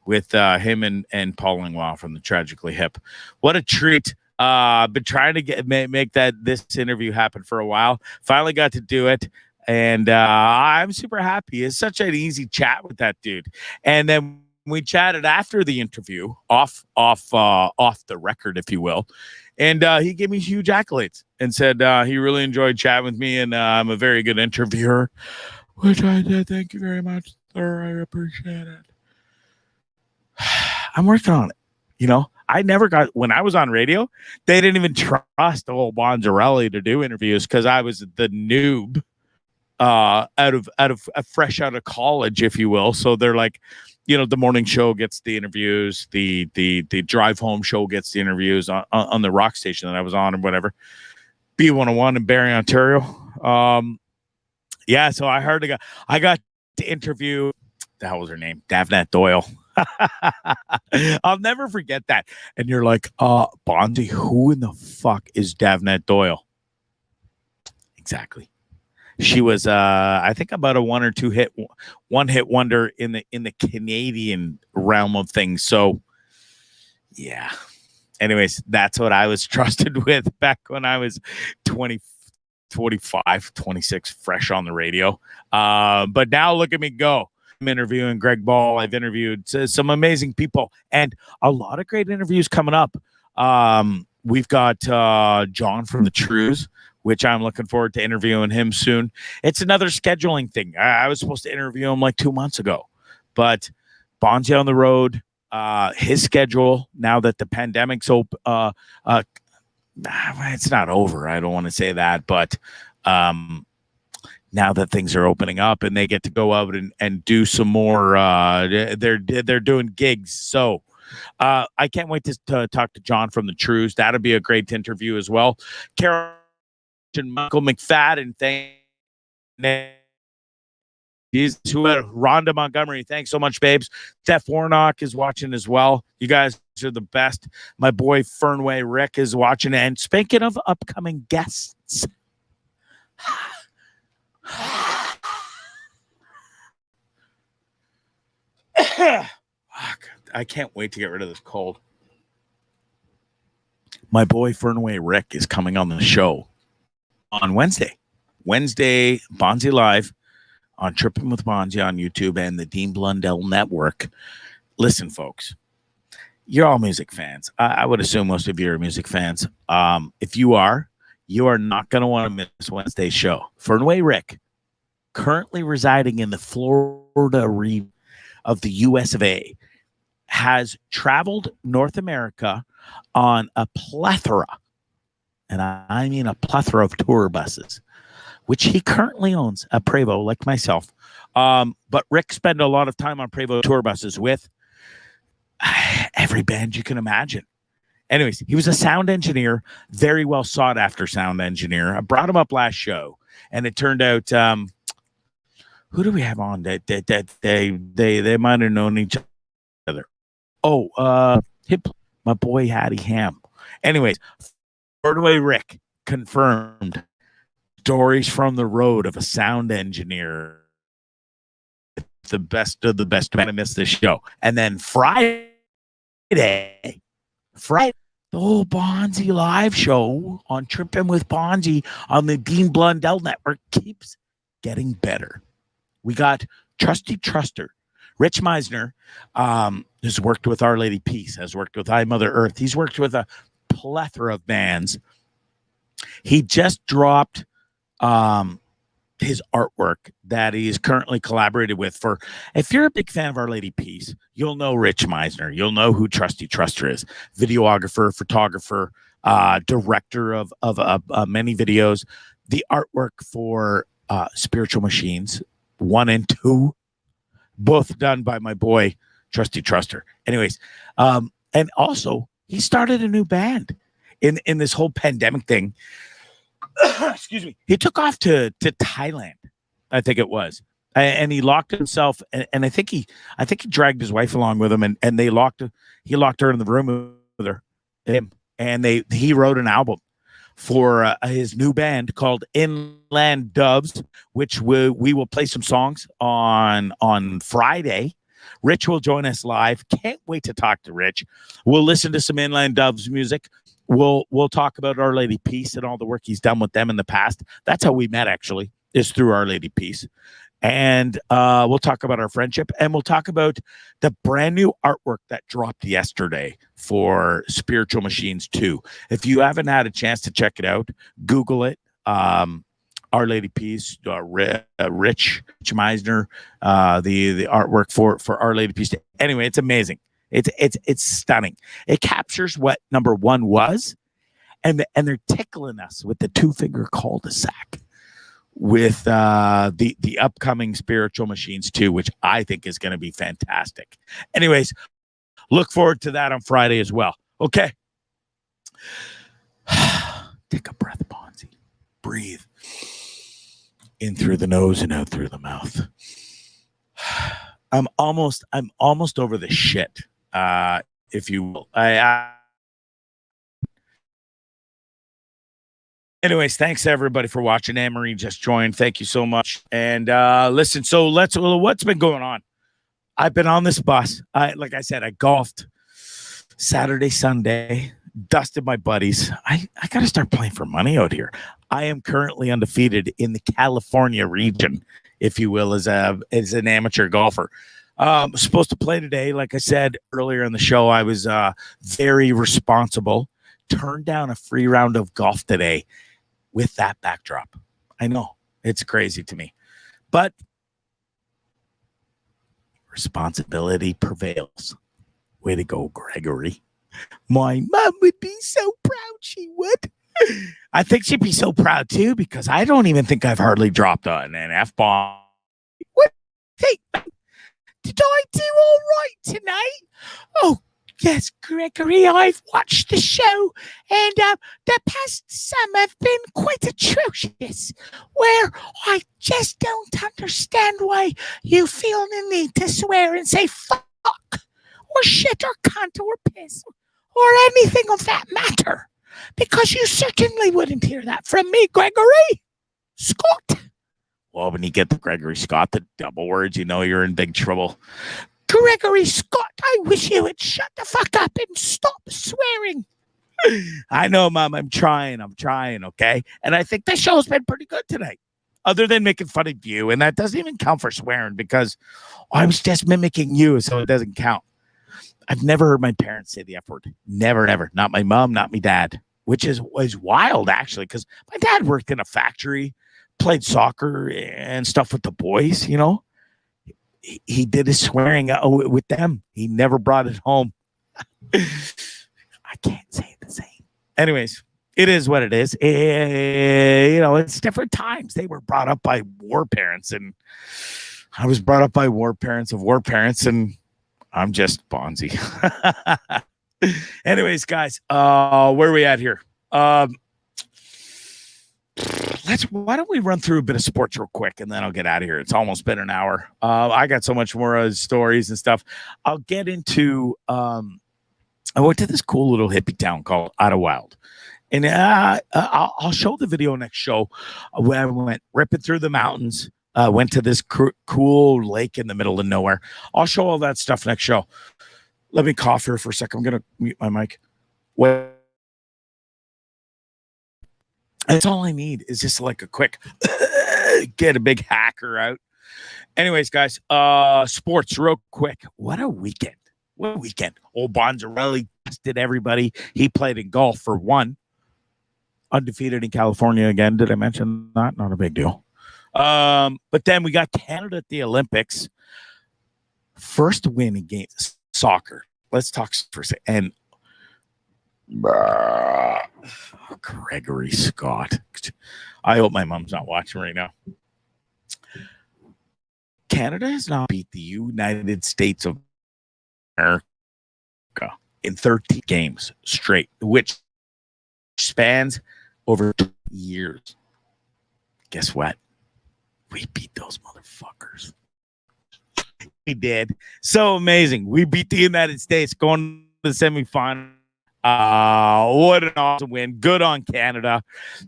with him and Paul Langlois from the Tragically Hip. What a treat. Been trying to make this interview happen for a while. Finally got to do it. And I'm super happy. It's such an easy chat with that dude. And then we chatted after the interview, off the record, if you will. And he gave me huge accolades and said he really enjoyed chatting with me, and I'm a very good interviewer, which I did. Thank you very much, sir. I appreciate it. I'm working on it. You know, I never got, when I was on radio, they didn't even trust old Bonzarelli to do interviews because I was the noob fresh out of college, if you will. So they're like, you know, the morning show gets the interviews, the drive home show gets the interviews on the rock station that I was on, or whatever, B101 in Barrie, Ontario. Yeah, so I got to interview, the hell was her name, Davnat Doyle. I'll never forget that. And you're like, Bondzee, who in the fuck is Davnat Doyle? Exactly. She was, I think, about a one hit wonder in the Canadian realm of things. So, yeah. Anyways, that's what I was trusted with back when I was 20, 25, 26, fresh on the radio. But now look at me go. I'm interviewing Greg Ball. I've interviewed some amazing people and a lot of great interviews coming up. We've got John from the Trues, which I'm looking forward to interviewing him soon. It's another scheduling thing. I was supposed to interview him like 2 months ago, but Bondzee on the road, his schedule, now that the pandemic's open, it's not over. I don't want to say that, but now that things are opening up and they get to go out and do some more, they're doing gigs. So I can't wait to talk to John from the Trues. That'll be a great interview as well. Carol and Michael McFadden, he's who had Rhonda Montgomery. Thanks so much, babes. Steph Warnock is watching as well. You guys are the best. My boy Fernway Rick is watching. And speaking of upcoming guests, I can't wait to get rid of this cold. My boy Fernway Rick is coming on the show on Wednesday, Bondzee Live on Trippin With Bondzee on YouTube and the Dean Blundell Network. Listen, folks, you're all music fans. I would assume most of you are music fans. If you are not going to want to miss Wednesday's show. Fernway Rick, currently residing in the Florida region of the US of A, has traveled North America on a plethora, and I mean a plethora of tour buses, which he currently owns a Prevost, like myself. But Rick spent a lot of time on Prevost tour buses with every band you can imagine. Anyways, he was a sound engineer, very well sought after sound engineer. I brought him up last show, and it turned out, who do we have on that they might have known each other? Oh, my boy Hattie Ham. Anyways, Fernway Rick confirmed stories from the road of a sound engineer. The best of the best. I'm going to miss this show. And then Friday, the whole Bondzee live show on Trippin With Bondzee on the Dean Blundell Network keeps getting better. We got Trusty Truster. Rich Meisner has worked with Our Lady Peace, has worked with I Mother Earth. He's worked with a plethora of bands. He just dropped his artwork that he's currently collaborated with. For if you're a big fan of Our Lady Peace, you'll know Rich Meisner. You'll know who Trusty Truster is. Videographer, photographer, director of many videos. The artwork for Spiritual Machines 1 and 2, both done by my boy Trusty Truster. Anyways, and also he started a new band in this whole pandemic thing. Excuse me. He took off to Thailand, I think it was, and he locked himself. And I think he dragged his wife along with him, and he locked her in the room with him, and he wrote an album for his new band called Inland Doves, which we will play some songs on Friday. Rich will join us live. Can't wait to talk to Rich. We'll listen to some Inland Doves music. We'll talk about Our Lady Peace and all the work he's done with them in the past. That's how we met, actually. is through Our Lady Peace. And we'll talk about our friendship, and we'll talk about the brand new artwork that dropped yesterday for Spiritual Machines 2. If you haven't had a chance to check it out, Google it. Our Lady Peace, Rich Meisner, the artwork for Our Lady Peace. Anyway, it's amazing. It's stunning. It captures what number one was, and they're tickling us with the 2-finger cul-de-sac with the upcoming Spiritual Machines 2, which I think is going to be fantastic. Anyways, look forward to that on Friday as well. Okay. Take a breath, Bondzee. Breathe. In through the nose and out through the mouth. I'm almost over the shit, if you will. Anyways, thanks everybody for watching. Anne-Marie just joined. Thank you so much. And listen, so what's been going on? I've been on this bus. Like I said, I golfed Saturday, Sunday, dusted my buddies. I got to start playing for money out here. I am currently undefeated in the California region, if you will, as an amateur golfer. Supposed to play today. Like I said earlier in the show, I was very responsible. Turned down a free round of golf today with that backdrop. I know it's crazy to me, but responsibility prevails. Way to go, Gregory. My mom would be so proud. She would. I think she'd be so proud too, because I don't even think I've hardly dropped an F-bomb. What? Hey, did I do all right tonight? Oh, yes, Gregory, I've watched the show, and the past some have been quite atrocious, where I just don't understand why you feel the need to swear and say fuck, or shit, or cunt, or piss, or anything of that matter, because you certainly wouldn't hear that from me, Gregory Scott. Well, when you get the Gregory Scott, the double words, you know you're in big trouble. Gregory Scott, I wish you would shut the fuck up and stop swearing. I know, Mom, I'm trying, okay? And I think the show's been pretty good tonight, other than making fun of you, and that doesn't even count for swearing, because I was just mimicking you, so it doesn't count. I've never heard my parents say the F word. Never, never. Not my mom, not my dad, which is wild, actually, because my dad worked in a factory, played soccer and stuff with the boys, you know. He did his swearing with them. He never brought it home. I can't say the same. Anyways, it is what it is. You know, it's different times. They were brought up by war parents, and I was brought up by war parents of war parents, and I'm just Bondzee. Anyways, guys, where are we at here? Why don't we run through a bit of sports real quick, and then I'll get out of here. It's almost been an hour. I got so much more stories and stuff. I'll get into I went to this cool little hippie town called Idlewild, and I'll show the video next show where I went ripping through the mountains. Went to this cool lake in the middle of nowhere. I'll show all that stuff next show. Let me cough here for a second. I'm gonna mute my mic. That's all I need is just like a quick get a big hacker out. Anyways, guys, sports real quick. What a weekend. What a weekend. Old Bonzarelli tested everybody. He played in golf for one. Undefeated in California again. Did I mention that? Not a big deal. But then we got Canada at the Olympics. First win in games soccer. Let's talk for a second. And Gregory Scott. I hope my mom's not watching right now. Canada has not beat the United States of America in 13 games straight, which spans over 2 years. Guess what? We beat those motherfuckers. We did. So amazing. We beat the United States going to the semifinal. What an awesome win. Good on Canada.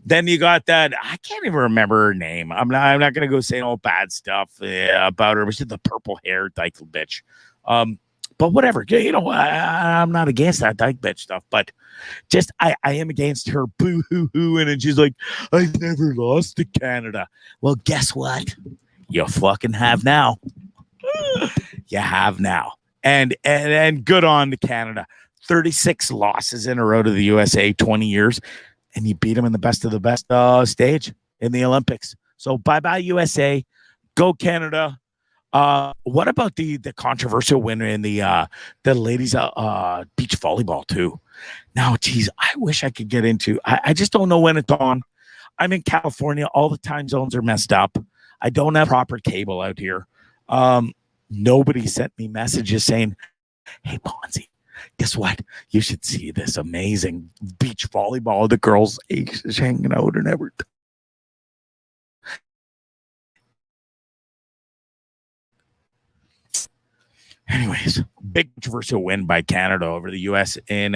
Then you got that. I can't even remember her name. I'm not going to go say all bad stuff about her. It was the purple hair dyke bitch. But whatever, I'm not against that dyke bitch stuff, but just I am against her boo hoo hoo, and then she's like, I've never lost to Canada. Well, guess what? You fucking have now. You have now. And good on to Canada. 36 losses in a row to the USA, 20 years, and you beat them in the best of the best stage in the Olympics. So bye-bye USA. Go Canada. What about the controversial winner in the ladies beach volleyball too? Now, geez, I wish I could get into. I just don't know when it's on. I'm in California. All the time zones are messed up. I don't have proper cable out here. Nobody sent me messages saying, "Hey, Bondzee, guess what? You should see this amazing beach volleyball. The girls is hanging out and everything." Anyways, big controversial win by Canada over the U.S. in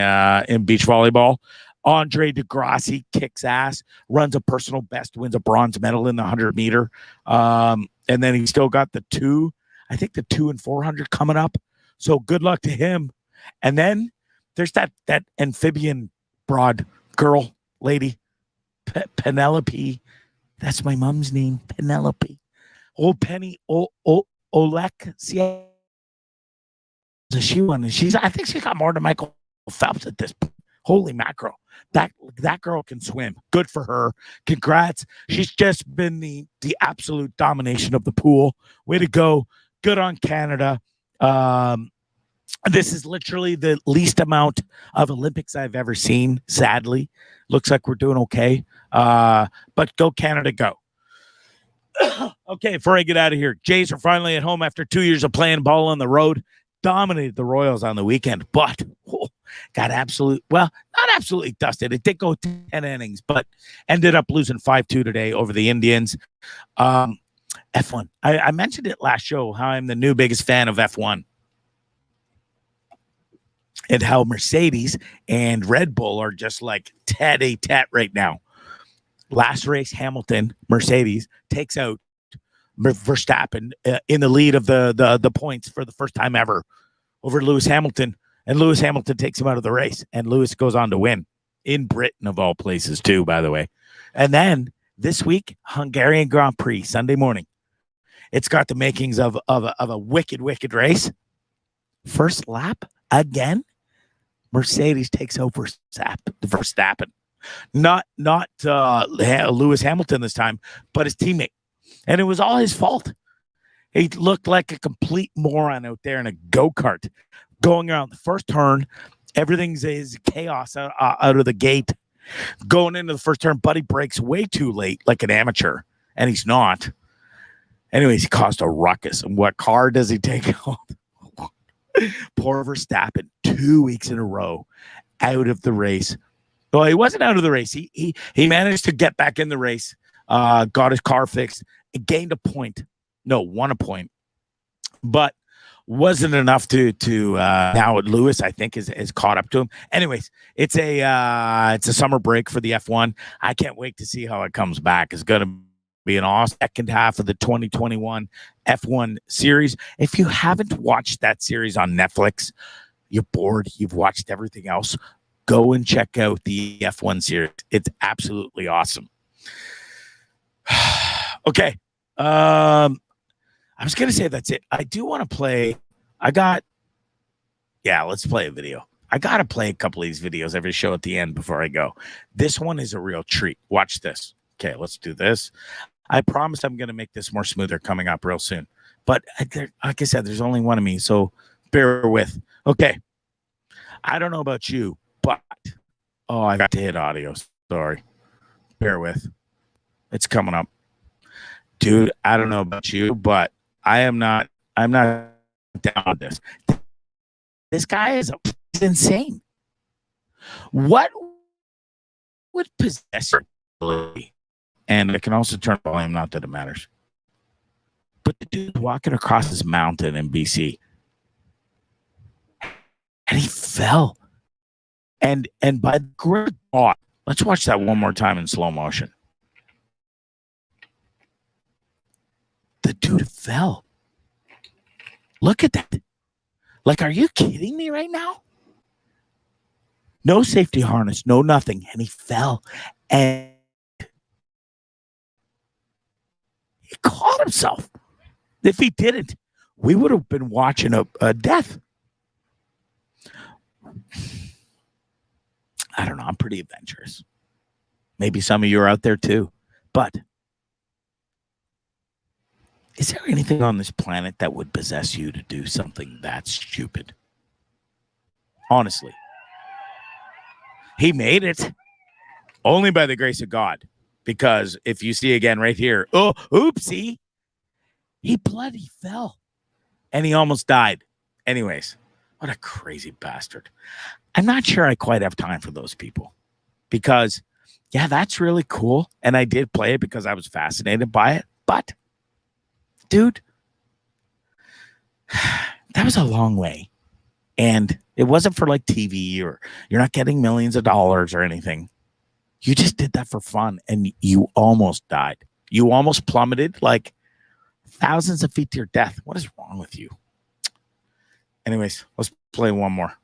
beach volleyball. Andre DeGrassi kicks ass, runs a personal best, wins a bronze medal in the 100-meter. And then he still got the 2 and 400 coming up. So good luck to him. And then there's that amphibian broad girl lady, Penelope. That's my mom's name, Penelope. Old Penny Olek. She won, and I think she got more than Michael Phelps at this point. Holy mackerel. That girl can swim. Good for her. Congrats. She's just been the absolute domination of the pool. Way to go. Good on Canada. This is literally the least amount of Olympics I've ever seen, sadly. Looks like we're doing okay. But go Canada, go. Okay, before I get out of here, Jays are finally at home after 2 years of playing ball on the road. Dominated the Royals on the weekend, but got not absolutely dusted. It did go 10 innings, but ended up losing 5-2 today over the Indians. F1. I mentioned it last show, how I'm the new biggest fan of F1. And how Mercedes and Red Bull are just like tat-a-tat right now. Last race, Hamilton, Mercedes, takes out Verstappen in the lead of the points for the first time ever over Lewis Hamilton, and Lewis Hamilton takes him out of the race, and Lewis goes on to win in Britain of all places too, by the way. And then this week, Hungarian Grand Prix Sunday morning. It's got the makings of a wicked race. First lap again, Mercedes takes over Verstappen. Not Lewis Hamilton this time, but his teammate. And it was all his fault. He looked like a complete moron out there in a go-kart going around the first turn. Everything's is chaos out of the gate. Going into the first turn, Buddy breaks way too late like an amateur, and he's not. Anyways, he caused a ruckus. And what car does he take home? Poor Verstappen, 2 weeks in a row out of the race. Well, he wasn't out of the race. He managed to get back in the race, got his car fixed, gained a point. No, won a point, but wasn't enough to now Lewis, I think, is caught up to him. Anyways, it's a summer break for the F1. I can't wait to see how it comes back. It's going to be an awesome second half of the 2021 F1 series. If you haven't watched that series on Netflix, you're bored, you've watched everything else, go and check out the F1 series. It's absolutely awesome. Okay. I was going to say that's it. I do want to play. Let's play a video. I got to play a couple of these videos every show at the end before I go. This one is a real treat. Watch this. Okay, let's do this. I promise I'm going to make this more smoother coming up real soon. But like I said, there's only one of me, so bear with. Okay. I don't know about you, but I got to hit audio. Sorry. Bear with. It's coming up. Dude, I don't know about you, but I'm not down with this. This guy is insane. What would possess your ability? And I can also turn volume, not that it matters. But the dude walking across this mountain in BC, and he fell. And by the grace of God, let's watch that one more time in slow motion. The dude fell. Look at that. Like, are you kidding me right now? No safety harness, no nothing. And he fell and he caught himself. If he didn't, we would have been watching a death. I don't know. I'm pretty adventurous. Maybe some of you are out there too. But is there anything on this planet that would possess you to do something that stupid? Honestly. He made it only by the grace of God. Because if you see again right here, oh, oopsie, he bloody fell. And he almost died. Anyways, what a crazy bastard. I'm not sure I quite have time for those people. Because, yeah, that's really cool. And I did play it because I was fascinated by it. But, dude, that was a long way. And it wasn't for like TV or you're not getting millions of dollars or anything. You just did that for fun and you almost died. You almost plummeted like thousands of feet to your death. What is wrong with you? Anyways, let's play one more.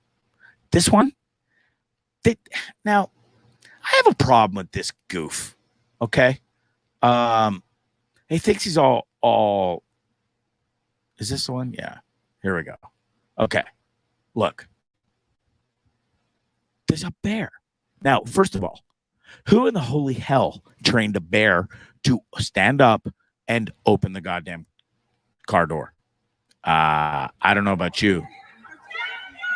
This one. Now, I have a problem with this goof. Okay. He thinks he's all. Is this the one? Yeah. Here we go. Okay. Look. There's a bear. Now, first of all, who in the holy hell trained a bear to stand up and open the goddamn car door? I don't know about you,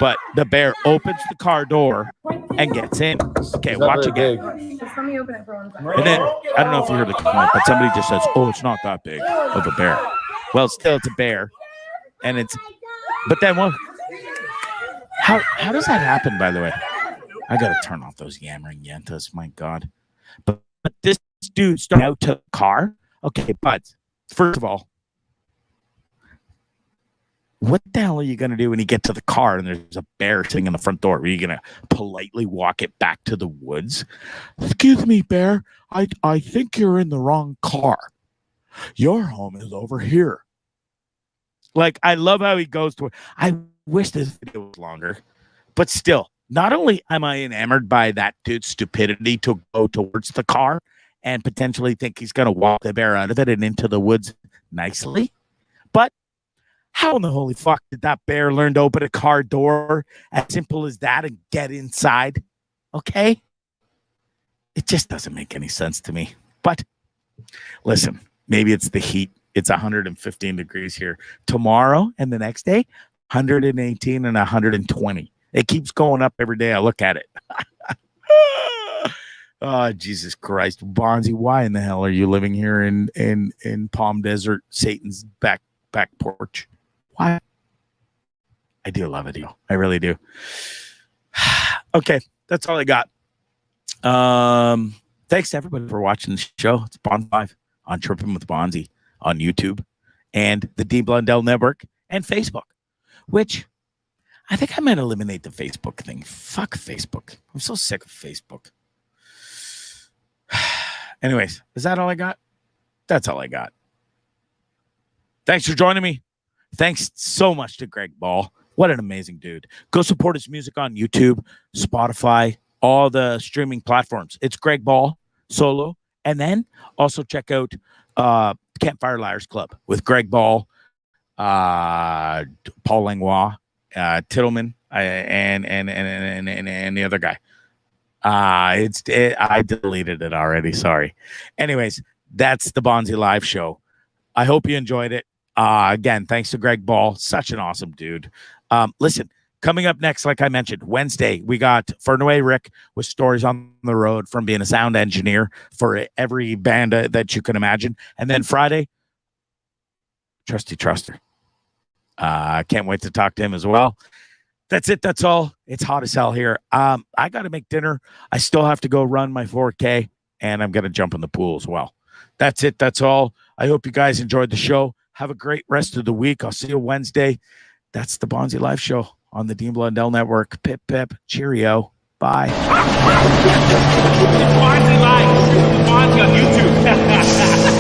but the bear opens the car door and gets in. Okay, watch again. Just let me open it for 1 second. And then, I don't know if you heard the comment, but somebody just says, oh, it's not that big of a bear. Well, still, it's a bear. And it's, but then what? How does that happen, by the way? I got to turn off those yammering yentas, my God. But this dude started out to the car. Okay, but first of all, what the hell are you going to do when you get to the car and there's a bear sitting in the front door? Are you going to politely walk it back to the woods? Excuse me, bear. I think you're in the wrong car. Your home is over here. Like, I love how he goes to it. I wish this video was longer, but still, not only am I enamored by that dude's stupidity to go towards the car and potentially think he's going to walk the bear out of it and into the woods nicely, but how in the holy fuck did that bear learn to open a car door as simple as that and get inside? Okay? It just doesn't make any sense to me. But listen, maybe it's the heat. It's 115 degrees here. Tomorrow and the next day, 118 and 120. It keeps going up every day I look at it. Oh, Jesus Christ. Bondzee, why in the hell are you living here in Palm Desert, Satan's back porch? Why? I do love it, yo. I really do. Okay, that's all I got. Thanks to everybody for watching the show. It's Bond 5 on Trippin With Bondzee on YouTube and the D Blundell Network and Facebook, which I think I might eliminate the Facebook thing. Fuck Facebook. I'm so sick of Facebook. Anyways, is that all I got? That's all I got. Thanks for joining me. Thanks so much to Greg Ball. What an amazing dude. Go support his music on YouTube, Spotify, all the streaming platforms. It's Greg Ball solo. And then also check out Campfire Liars Club with Greg Ball, Paul Langlois, Tittleman, and the other guy. I deleted it already. Sorry. Anyways, that's the Bondzee Live show. I hope you enjoyed it. Again, thanks to Greg Ball. Such an awesome dude. Listen, coming up next, like I mentioned, Wednesday, we got Fernaway Rick with stories on the road from being a sound engineer for every band that you can imagine. And then Friday, Trusty Truster. I can't wait to talk to him as well. That's it. That's all. It's hot as hell here. I got to make dinner. I still have to go run my 4K, and I'm going to jump in the pool as well. That's it. That's all. I hope you guys enjoyed the show. Have a great rest of the week. I'll see you Wednesday. That's the Bondzee Live show on the Dean Blundell Network. Pip, pip. Cheerio. Bye. Bondzee Live. Bondzee on YouTube.